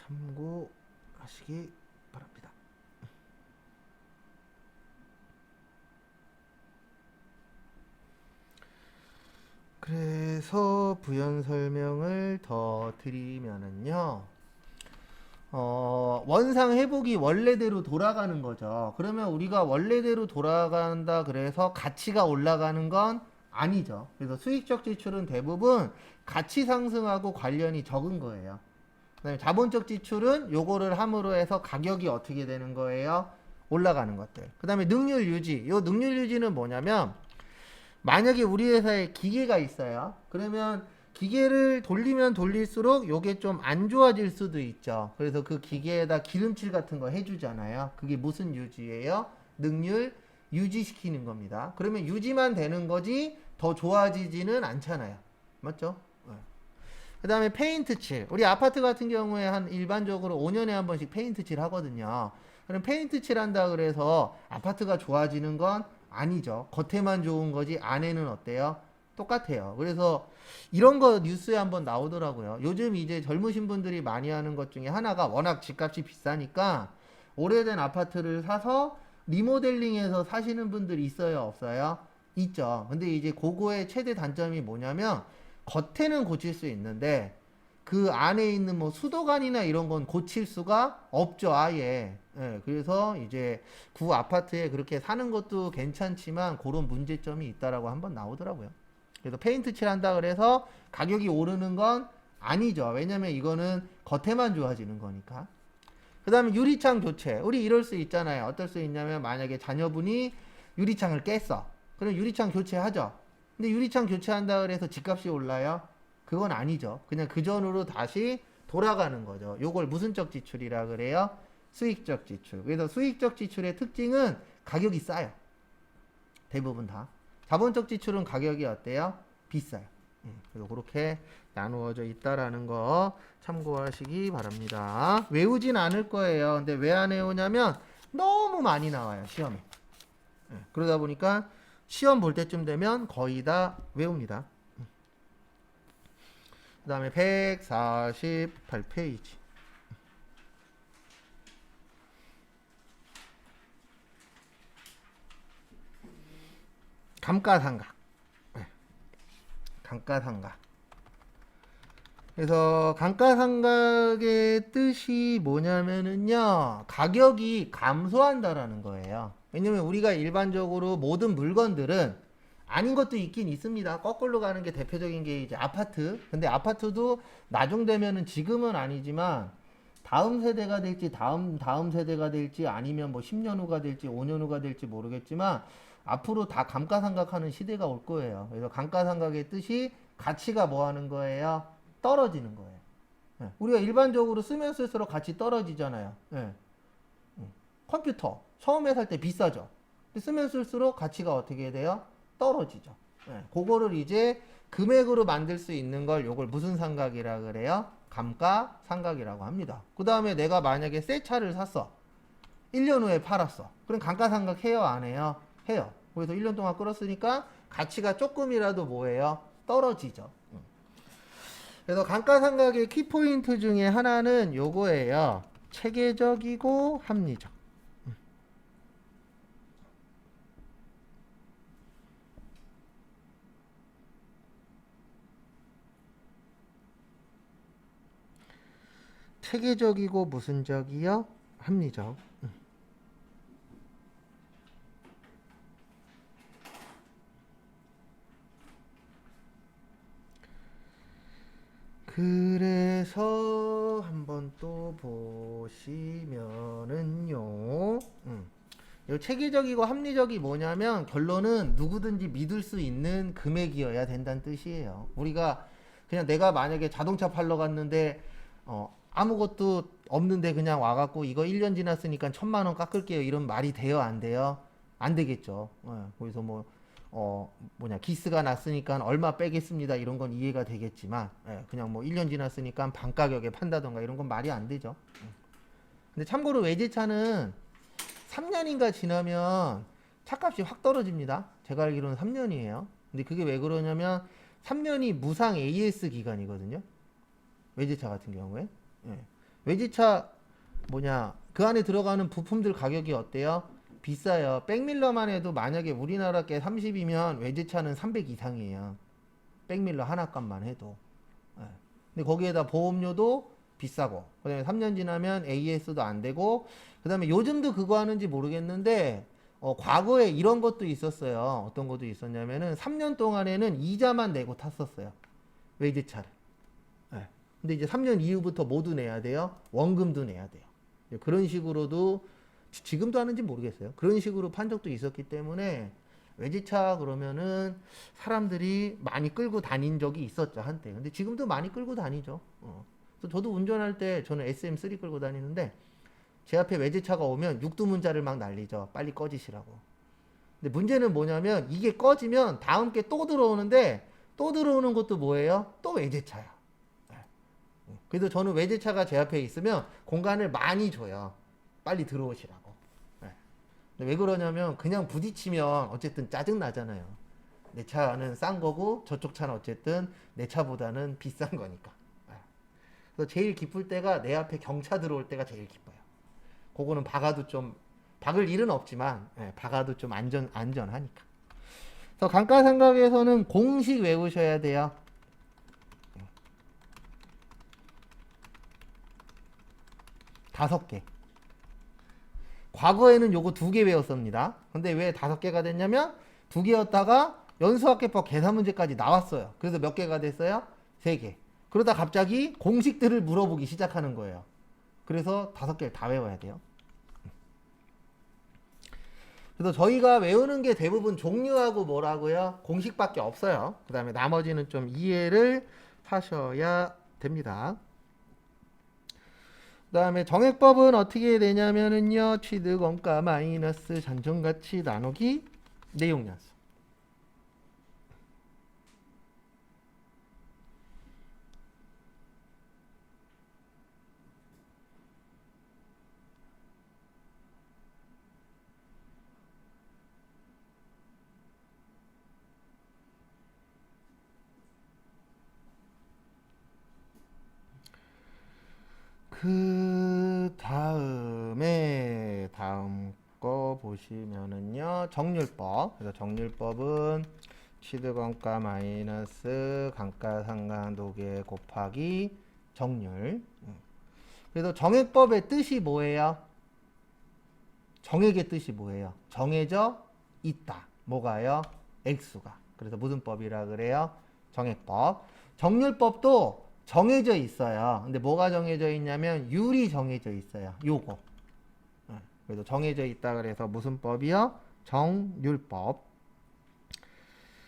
참고하시기 바랍니다. 그래서 부연 설명을 더 드리면은요. 원상 회복이 원래대로 돌아가는 거죠. 그러면 우리가 원래대로 돌아간다 그래서 가치가 올라가는 건 아니죠. 그래서 수익적 지출은 대부분 가치 상승하고 관련이 적은 거예요. 그다음에 자본적 지출은 요거를 함으로 해서 가격이 어떻게 되는 거예요? 올라가는 것들. 그다음에 능률 유지. 요 능률 유지는 뭐냐면 만약에 우리 회사에 기계가 있어요. 그러면 기계를 돌리면 돌릴수록 요게 좀 안 좋아질 수도 있죠. 그래서 그 기계에다 기름칠 같은 거 해주잖아요. 그게 무슨 유지예요? 능률 유지시키는 겁니다. 그러면 유지만 되는 거지 더 좋아지지는 않잖아요. 맞죠? 그 다음에 페인트 칠. 우리 아파트 같은 경우에 한 일반적으로 5년에 한 번씩 페인트 칠 하거든요. 그럼 페인트 칠 한다 그래서 아파트가 좋아지는 건 아니죠. 겉에만 좋은 거지 안에는 어때요? 똑같아요. 그래서 이런 거 뉴스에 한번 나오더라고요. 요즘 이제 젊으신 분들이 많이 하는 것 중에 하나가 워낙 집값이 비싸니까 오래된 아파트를 사서 리모델링해서 사시는 분들이 있어요, 없어요? 있죠. 근데 이제 그거의 최대 단점이 뭐냐면 겉에는 고칠 수 있는데 그 안에 있는 뭐 수도관이나 이런 건 고칠 수가 없죠, 아예. 예, 그래서 이제 구 아파트에 그렇게 사는 것도 괜찮지만 그런 문제점이 있다라고 한번 나오더라고요. 그래서 페인트 칠한다 그래서 가격이 오르는 건 아니죠. 왜냐면 이거는 겉에만 좋아지는 거니까. 그 다음에 유리창 교체. 우리 이럴 수 있잖아요. 어떨 수 있냐면 만약에 자녀분이 유리창을 깼어. 그럼 유리창 교체하죠. 근데 유리창 교체한다 그래서 집값이 올라요? 그건 아니죠. 그냥 그 전으로 다시 돌아가는 거죠. 요걸 무슨 적 지출이라 그래요? 수익적 지출. 그래서 수익적 지출의 특징은 가격이 싸요. 대부분 다. 자본적 지출은 가격이 어때요? 비싸요. 그래서 그렇게 나누어져 있다라는 거 참고하시기 바랍니다. 외우진 않을 거예요. 근데 왜 안 외우냐면 너무 많이 나와요, 시험에. 그러다 보니까 시험 볼 때쯤 되면 거의 다 외웁니다. 그 다음에 148페이지. 감가상각. 감가상각. 그래서 감가상각의 뜻이 뭐냐면은요, 가격이 감소한다라는 거예요. 왜냐면 우리가 일반적으로 모든 물건들은 아닌 것도 있긴 있습니다. 거꾸로 가는 게 대표적인 게 이제 아파트. 근데 아파트도 나중되면은 지금은 아니지만 다음 세대가 될지 다음 세대가 될지 아니면 뭐 10년 후가 될지 5년 후가 될지 모르겠지만 앞으로 다 감가상각하는 시대가 올 거예요. 그래서 감가상각의 뜻이 가치가 뭐 하는 거예요? 떨어지는 거예요. 우리가 일반적으로 쓰면 쓸수록 가치 떨어지잖아요. 컴퓨터 처음에 살 때 비싸죠. 근데 쓰면 쓸수록 가치가 어떻게 돼요? 떨어지죠. 그거를 이제 금액으로 만들 수 있는 걸 요걸 무슨 상각이라 그래요? 감가상각이라고 합니다. 그 다음에 내가 만약에 새 차를 샀어. 1년 후에 팔았어. 그럼 감가상각 해요? 안 해요? 해요. 그래서 1년 동안 끌었으니까 가치가 조금이라도 뭐예요? 떨어지죠. 그래서 감가상각의 키포인트 중에 하나는 요거예요. 체계적이고 합리적. 체계적이고 무슨 적이요? 합리적. 그래서 한번 또 보시면은요. 요 체계적이고 합리적이 뭐냐면 결론은 누구든지 믿을 수 있는 금액이어야 된다는 뜻이에요. 우리가 그냥 내가 만약에 자동차 팔러 갔는데 아무것도 없는데 그냥 와갖고 이거 1년 지났으니까 1,000만 원 깎을게요. 이런 말이 돼요? 안 돼요? 안 되겠죠. 거기서 뭐 기스가 났으니까 얼마 빼겠습니다. 이런 건 이해가 되겠지만, 그냥 뭐 1년 지났으니까 반 가격에 판다던가 이런 건 말이 안 되죠. 근데 참고로 외제차는 3년인가 지나면 차값이 확 떨어집니다. 제가 알기로는 3년이에요. 근데 그게 왜 그러냐면 3년이 무상 AS 기간이거든요. 외제차 같은 경우에. 외제차 그 안에 들어가는 부품들 가격이 어때요? 비싸요. 백밀러만 해도 만약에 우리나라 게 30이면 외제차는 300 이상이에요. 백밀러 하나 값만 해도. 예. 근데 거기에다 보험료도 비싸고, 그 다음에 3년 지나면 AS도 안 되고, 그 다음에 요즘도 그거 하는지 모르겠는데, 과거에 이런 것도 있었어요. 어떤 것도 있었냐면은 3년 동안에는 이자만 내고 탔었어요. 외제차를. 예. 근데 이제 3년 이후부터 모두 내야 돼요. 원금도 내야 돼요. 그런 식으로도 지금도 하는지 모르겠어요. 그런 식으로 판 적도 있었기 때문에 외제차 그러면은 사람들이 많이 끌고 다닌 적이 있었죠, 한때. 근데 지금도 많이 끌고 다니죠. 그래서 저도 운전할 때 저는 SM3 끌고 다니는데 제 앞에 외제차가 오면 육두문자를 막 날리죠. 빨리 꺼지시라고. 근데 문제는 뭐냐면 이게 꺼지면 다음 게 또 들어오는데 또 들어오는 것도 뭐예요? 또 외제차야. 그래서 저는 외제차가 제 앞에 있으면 공간을 많이 줘요. 빨리 들어오시라고. 네. 왜 그러냐면 그냥 부딪히면 어쨌든 짜증 나잖아요. 내 차는 싼 거고 저쪽 차는 어쨌든 내 차보다는 비싼 거니까. 네. 그래서 제일 기쁠 때가 내 앞에 경차 들어올 때가 제일 기뻐요. 그거는 박아도 좀 박을 일은 없지만 박아도 좀 안전하니까. 그래서 감가상각에서는 공식 외우셔야 돼요. 5개. 과거에는 요거 2개 외웠습니다. 근데 왜 5개가 됐냐면 2개였다가 연수학계법 계산 문제까지 나왔어요. 그래서 몇 개가 됐어요? 3개. 그러다 갑자기 공식들을 물어보기 시작하는 거예요. 그래서 5개를 다 외워야 돼요. 그래서 저희가 외우는 게 대부분 종류하고 뭐라고요? 공식밖에 없어요. 그 다음에 나머지는 좀 이해를 하셔야 됩니다. 그 다음에 정액법은 어떻게 되냐면은요, 취득 원가 마이너스 잔존가치 나누기 내용연수. 그 다음에 다음 거 보시면은요, 정률법. 그래서 정률법은 취득원가 마이너스 감가상각노계 곱하기 정률. 그래서 정액법의 뜻이 뭐예요? 정액의 뜻이 뭐예요? 정해져 있다. 뭐가요? 액수가. 그래서 무슨 법이라 그래요? 정액법. 정률법도 정해져 있어요. 근데 뭐가 정해져 있냐면 율이 정해져 있어요. 요거. 그래서 정해져 있다 그래서 무슨 법이요? 정률법.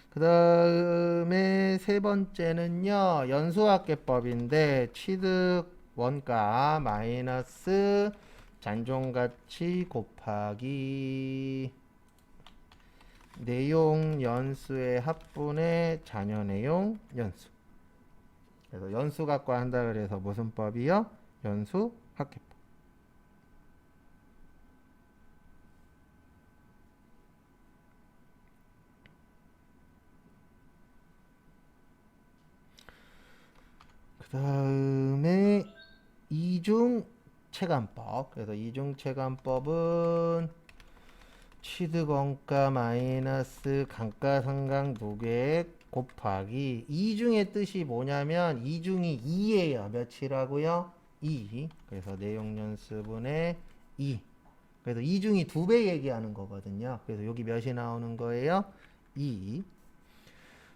그 다음에 세 번째는요, 연수학계법인데 취득 원가 마이너스 잔존가치 곱하기 내용 연수의 합분의 잔여 내용 연수. 그래서 연수 갖고 한다 그래서 무슨 법이요? 연수 학계법. 그 다음에 이중 체감법. 그래서 이중 체감법은 취득원가 마이너스 감가상각 노계액 곱하기 이중의 뜻이 뭐냐면 이중이 2예요. 몇이라고요? 2. 그래서 내용연수분의 2. 그래서 이중이 2배 얘기하는 거거든요. 그래서 여기 몇이 나오는 거예요? 2.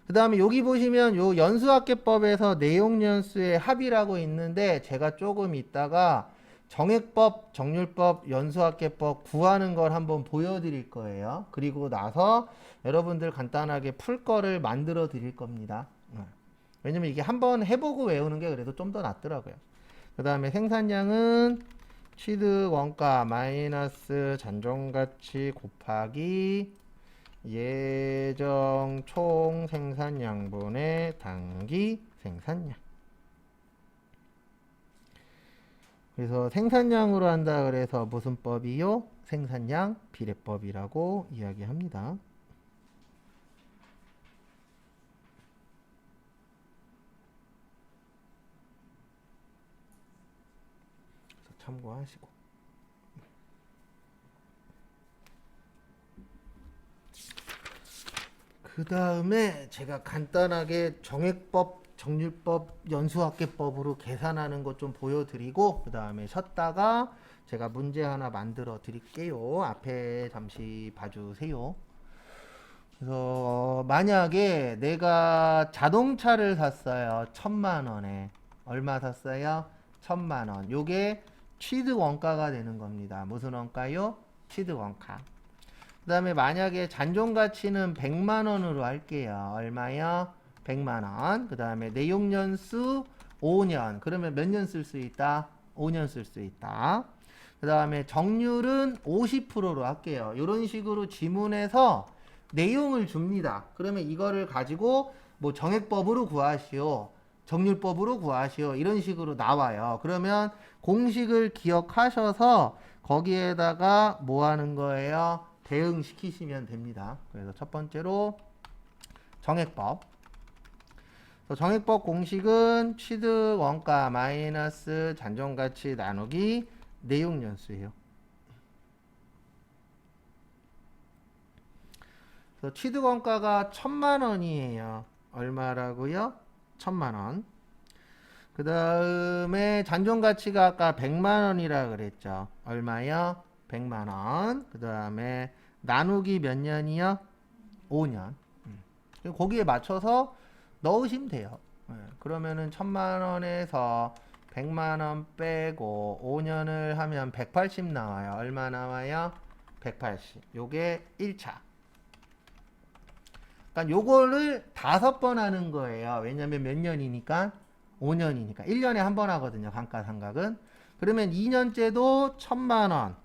그 다음에 여기 보시면 요 연수학계법에서 내용연수의 합이라고 있는데 제가 조금 있다가 정액법, 정률법, 연수학계법 구하는 걸 한번 보여드릴 거예요. 그리고 나서 여러분들 간단하게 풀 거를 만들어 드릴 겁니다. 왜냐면 이게 한번 해보고 외우는 게 그래도 좀 더 낫더라고요. 그 다음에 생산량은 취득 원가 마이너스 잔존가치 곱하기 예정 총 생산량분의 단기 생산량. 그래서 생산량으로 한다 그래서 무슨 법이요? 생산량 비례법이라고 이야기합니다. 참고하시고. 그 다음에 제가 간단하게 정액법, 정률법, 연수학계법으로 계산하는 것 좀 보여드리고 그 다음에 쉬었다가 제가 문제 하나 만들어 드릴게요. 앞에 잠시 봐주세요. 그래서 만약에 내가 자동차를 샀어요. 1,000만 원에. 얼마 샀어요? 1,000만 원. 요게 취득 원가가 되는 겁니다. 무슨 원가요? 취득 원가. 그 다음에 만약에 잔존 가치는 100만 원으로 할게요. 얼마요? 100만 원. 그 다음에 내용 년수 5년. 그러면 몇 년 쓸 수 있다? 5년 쓸 수 있다. 그 다음에 정률은 50%로 할게요. 이런 식으로 지문에서 내용을 줍니다. 그러면 이거를 가지고 뭐 정액법으로 구하시오. 정률법으로 구하시오. 이런 식으로 나와요. 그러면 공식을 기억하셔서 거기에다가 뭐 하는 거예요? 대응시키시면 됩니다. 그래서 첫 번째로 정액법. 정액법 공식은 취득 원가 마이너스 잔존가치 나누기 내용연수예요. 그래서 취득 원가가 1,000만 원이에요. 얼마라고요? 1,000만 원. 그 다음에 잔존가치가 아까 100만 원이라 그랬죠. 얼마요? 100만 원. 그 다음에 나누기 몇 년이요? 5년. 거기에 맞춰서 넣으시면 돼요. 그러면은 1,000만 원에서 100만 원 빼고 5년을 하면 180 나와요. 얼마 나와요? 180. 요게 1차. 그러니까 요거를 5번 하는 거예요. 왜냐면 몇 년이니까? 5년이니까. 1년에 한 번 하거든요. 감가상각은. 그러면 2년째도 1,000만 원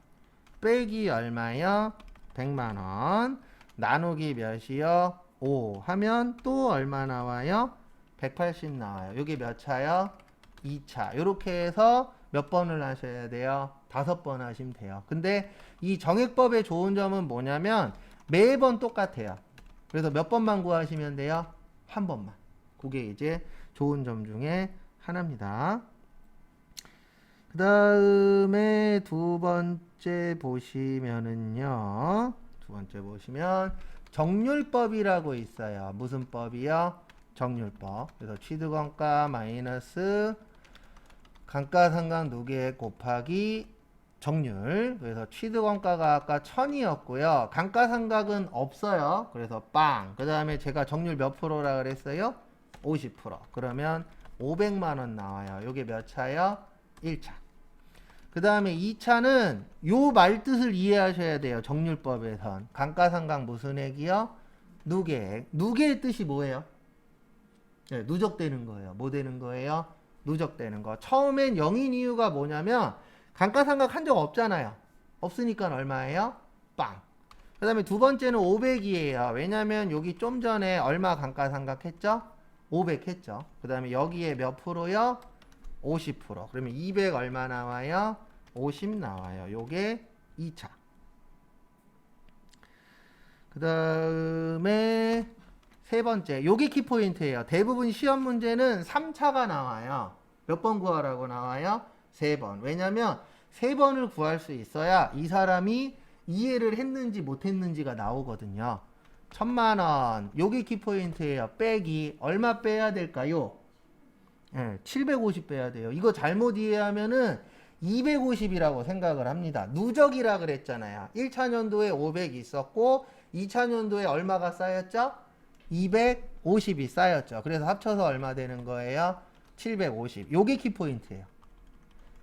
빼기 얼마요? 100만 원 나누기 몇이요? 5 하면 또 얼마 나와요? 180 나와요. 요게 몇 차요? 2차. 요렇게 해서 몇 번을 하셔야 돼요? 5번 하시면 돼요. 근데 이 정액법의 좋은 점은 뭐냐면 매번 똑같아요. 그래서 몇 번만 구하시면 돼요? 한 번만. 그게 이제 좋은 점 중에 하나입니다. 그 다음에 두 번째 보시면은요. 두 번째 보시면 정률법이라고 있어요. 무슨 법이요? 정률법. 그래서 취득원가 마이너스 감가상각 누계 곱하기 정률. 그래서 취득원가가 아까 1,000이었고요. 감가상각은 없어요. 그래서 빵. 그 다음에 제가 정률 몇 프로라 그랬어요? 50%. 그러면 500만 원 나와요. 요게 몇 차요? 1차. 그 다음에 2차는 요 말뜻을 이해하셔야 돼요. 정률법에선. 감가상각 무슨 액이요? 누계액. 누계의 뜻이 뭐예요? 네, 누적되는 거예요. 뭐 되는 거예요? 누적되는 거. 처음엔 0인 이유가 뭐냐면 감가상각 한 적 없잖아요. 없으니까 얼마예요? 빵. 그 다음에 두 번째는 500이에요. 왜냐면 여기 좀 전에 얼마 감가상각 했죠? 500 했죠. 그 다음에 여기에 몇 프로요? 50%. 그러면 200 얼마 나와요? 50 나와요. 요게 2차. 그 다음에 세 번째. 요게 키포인트예요. 대부분 시험 문제는 3차가 나와요. 몇 번 구하라고 나와요? 3번. 왜냐면 3번을 구할 수 있어야 이 사람이 이해를 했는지 못했는지가 나오거든요. 1,000만 원. 요게 키포인트예요. 빼기. 얼마 빼야 될까요? 750 빼야 돼요. 이거 잘못 이해하면은 250이라고 생각을 합니다. 누적이라 그랬잖아요. 1차 년도에 500 있었고 2차 년도에 얼마가 쌓였죠? 250이 쌓였죠. 그래서 합쳐서 얼마 되는 거예요? 750. 요게 키포인트예요.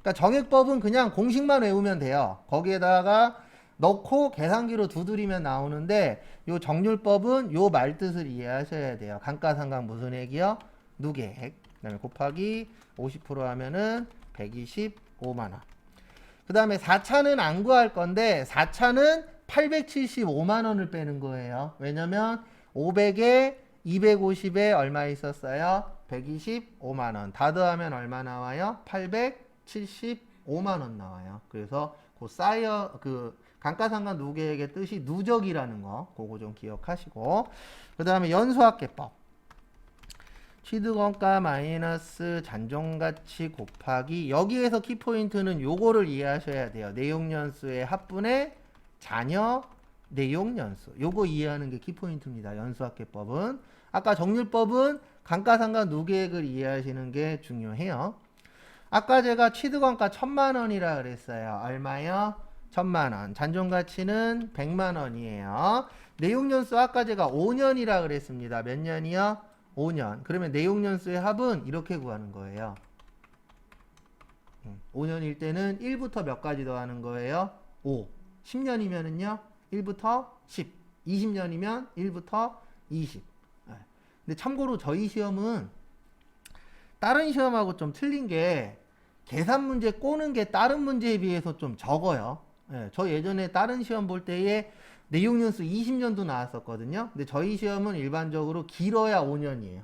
그러니까 정액법은 그냥 공식만 외우면 돼요. 거기에다가 넣고 계산기로 두드리면 나오는데 요 정률법은 요 말뜻을 이해하셔야 돼요. 감가상각 무슨 액이요? 누계액. 그다음에 곱하기 50% 하면은 125만 원. 그다음에 4차는 안 구할 건데 4차는 875만 원을 빼는 거예요. 왜냐면 500에 250에 얼마 있었어요? 125만 원. 다 더하면 얼마 나와요? 875만 원 나와요. 그래서 그 감가상각 누계액의 뜻이 누적이라는 거, 그거 좀 기억하시고. 그다음에 연수학계법. 취득원가 마이너스 잔존가치 곱하기, 여기에서 키포인트는 요거를 이해하셔야 돼요. 내용연수의 합분의 잔여 내용연수, 요거 이해하는 게 키포인트입니다. 연수학계법은. 아까 정률법은 감가상각 누계액을 이해하시는 게 중요해요. 아까 제가 취득원가 1000만원이라 그랬어요. 얼마요? 1000만원. 잔존가치는 100만원이에요. 내용연수 아까 제가 5년이라 그랬습니다. 몇 년이요? 5년. 그러면 내용연수의 합은 이렇게 구하는 거예요. 5년일 때는 1부터 몇 가지 더하는 거예요? 5. 10년이면은요? 1부터 10. 20년이면 1부터 20. 근데 참고로 저희 시험은 다른 시험하고 좀 틀린 게 계산 문제 꼬는 게 다른 문제에 비해서 좀 적어요. 저 예전에 다른 시험 볼 때에 내용연수 20년도 나왔었거든요. 근데 저희 시험은 일반적으로 길어야 5년이에요.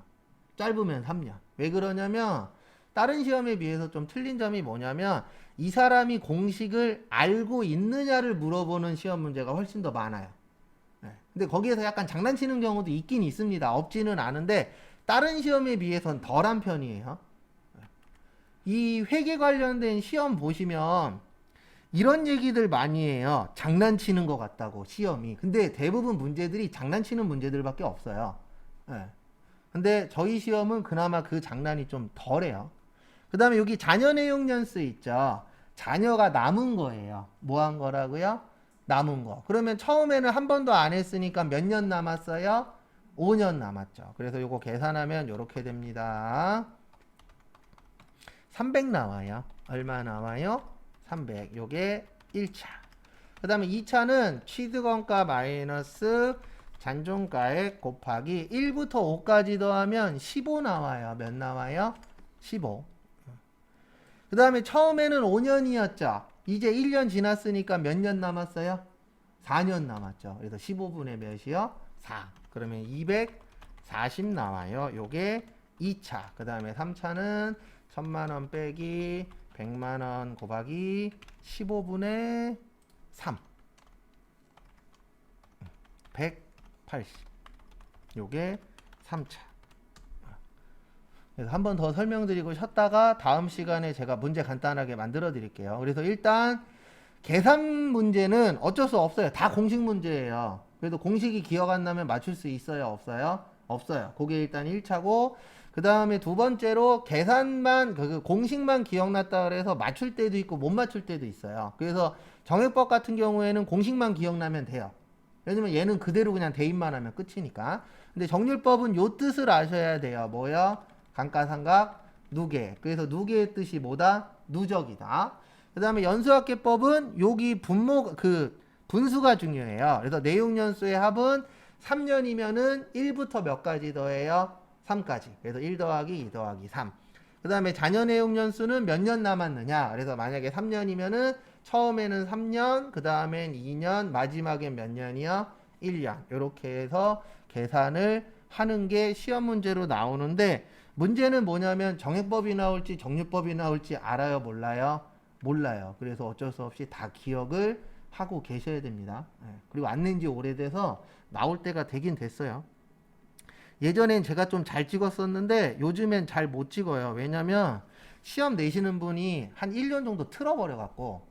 짧으면 3년. 왜 그러냐면 다른 시험에 비해서 좀 틀린 점이 뭐냐면 이 사람이 공식을 알고 있느냐를 물어보는 시험 문제가 훨씬 더 많아요. 근데 거기에서 약간 장난치는 경우도 있긴 있습니다. 없지는 않은데 다른 시험에 비해서는 덜한 편이에요. 이 회계 관련된 시험 보시면 이런 얘기들 많이 해요. 장난치는 것 같다고 시험이. 근데 대부분 문제들이 장난치는 문제들밖에 없어요. 근데 저희 시험은 그나마 그 장난이 좀 덜해요. 그 다음에 여기 자녀 내용 연수 있죠. 자녀가 남은 거예요. 뭐 한 거라고요? 남은 거. 그러면 처음에는 한 번도 안 했으니까 몇 년 남았어요? 5년 남았죠. 그래서 요거 계산하면 요렇게 됩니다. 300 나와요. 얼마 나와요? 300. 요게 1차. 그 다음에 2차는 취득원가 마이너스 잔존가액 곱하기 1부터 5까지 더하면 15 나와요. 몇 나와요? 15. 그 다음에 처음에는 5년이었죠. 이제 1년 지났으니까 몇 년 남았어요? 4년 남았죠. 그래서 15분의 몇이요? 4. 그러면 240 나와요. 요게 2차. 그 다음에 3차는 1000만원 빼기 100만원 곱하기 15분의 3. 180. 요게 3차. 그래서 한 번 더 설명드리고 쉬었다가 다음 시간에 제가 문제 간단하게 만들어 드릴게요. 그래서 일단 계산 문제는 어쩔 수 없어요. 다 공식 문제예요. 그래도 공식이 기억 안 나면 맞출 수 있어요? 없어요? 없어요. 그게 일단 1차고, 그 다음에 두 번째로 계산만, 그 공식만 기억났다 그래서 맞출 때도 있고 못 맞출 때도 있어요. 그래서 정액법 같은 경우에는 공식만 기억나면 돼요. 왜냐면 얘는 그대로 그냥 대입만 하면 끝이니까. 근데 정률법은 요 뜻을 아셔야 돼요. 뭐요? 감가상각 누계. 그래서 누계의 뜻이 뭐다? 누적이다. 그 다음에 연수학계법은 여기 분수가 중요해요. 그래서 내용연수의 합은 3년이면은 1부터 몇 가지 더해요? 3까지. 그래서 1 더하기 2 더하기 3. 그 다음에 자녀 내용연수는 몇 년 남았느냐? 그래서 만약에 3년이면은 처음에는 3년, 그 다음엔 2년, 마지막엔 몇 년이요? 1년. 이렇게 해서 계산을 하는 게 시험 문제로 나오는데, 문제는 뭐냐면 정액법이 나올지 정률법이 나올지 알아요? 몰라요? 몰라요. 그래서 어쩔 수 없이 다 기억을 하고 계셔야 됩니다. 그리고 안 낸 지 오래돼서 나올 때가 되긴 됐어요. 예전엔 제가 좀 잘 찍었었는데 요즘엔 잘 못 찍어요. 왜냐면 시험 내시는 분이 한 1년 정도 틀어버려 갖고,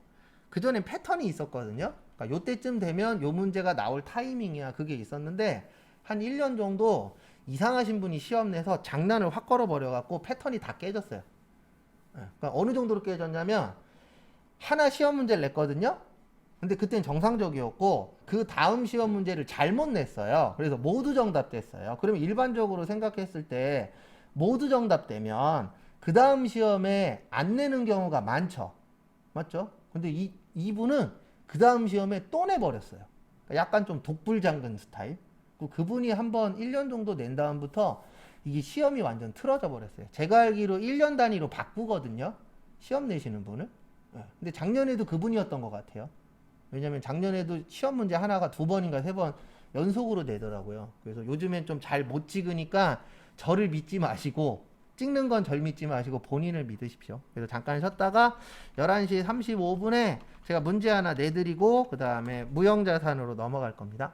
그전엔 패턴이 있었거든요. 그러니까 요때쯤 되면 요 문제가 나올 타이밍이야, 그게 있었는데 한 1년 정도 이상하신 분이 시험 내서 장난을 확 걸어버려 갖고 패턴이 다 깨졌어요. 그러니까 어느 정도로 깨졌냐면 하나 시험 문제를 냈거든요. 근데 그땐 정상적이었고 그 다음 시험 문제를 잘못 냈어요. 그래서 모두 정답 됐어요. 그러면 일반적으로 생각했을 때 모두 정답 되면 그 다음 시험에 안 내는 경우가 많죠. 맞죠? 근데 이분은 그 다음 시험에 또 내버렸어요. 그러니까 약간 좀 독불장군 스타일. 그분이 한번 1년 정도 낸 다음부터 이게 시험이 완전 틀어져 버렸어요. 제가 알기로 1년 단위로 바꾸거든요. 시험 내시는 분을. 근데 작년에도 그분이었던 것 같아요. 왜냐면 작년에도 시험 문제 하나가 2번인가 3번 연속으로 내더라고요. 그래서 요즘엔 좀 잘 못 찍으니까 저를 믿지 마시고, 찍는 건 절 믿지 마시고 본인을 믿으십시오. 그래서 잠깐 쉬었다가 11시 35분에 제가 문제 하나 내드리고 그 다음에 무형자산으로 넘어갈 겁니다.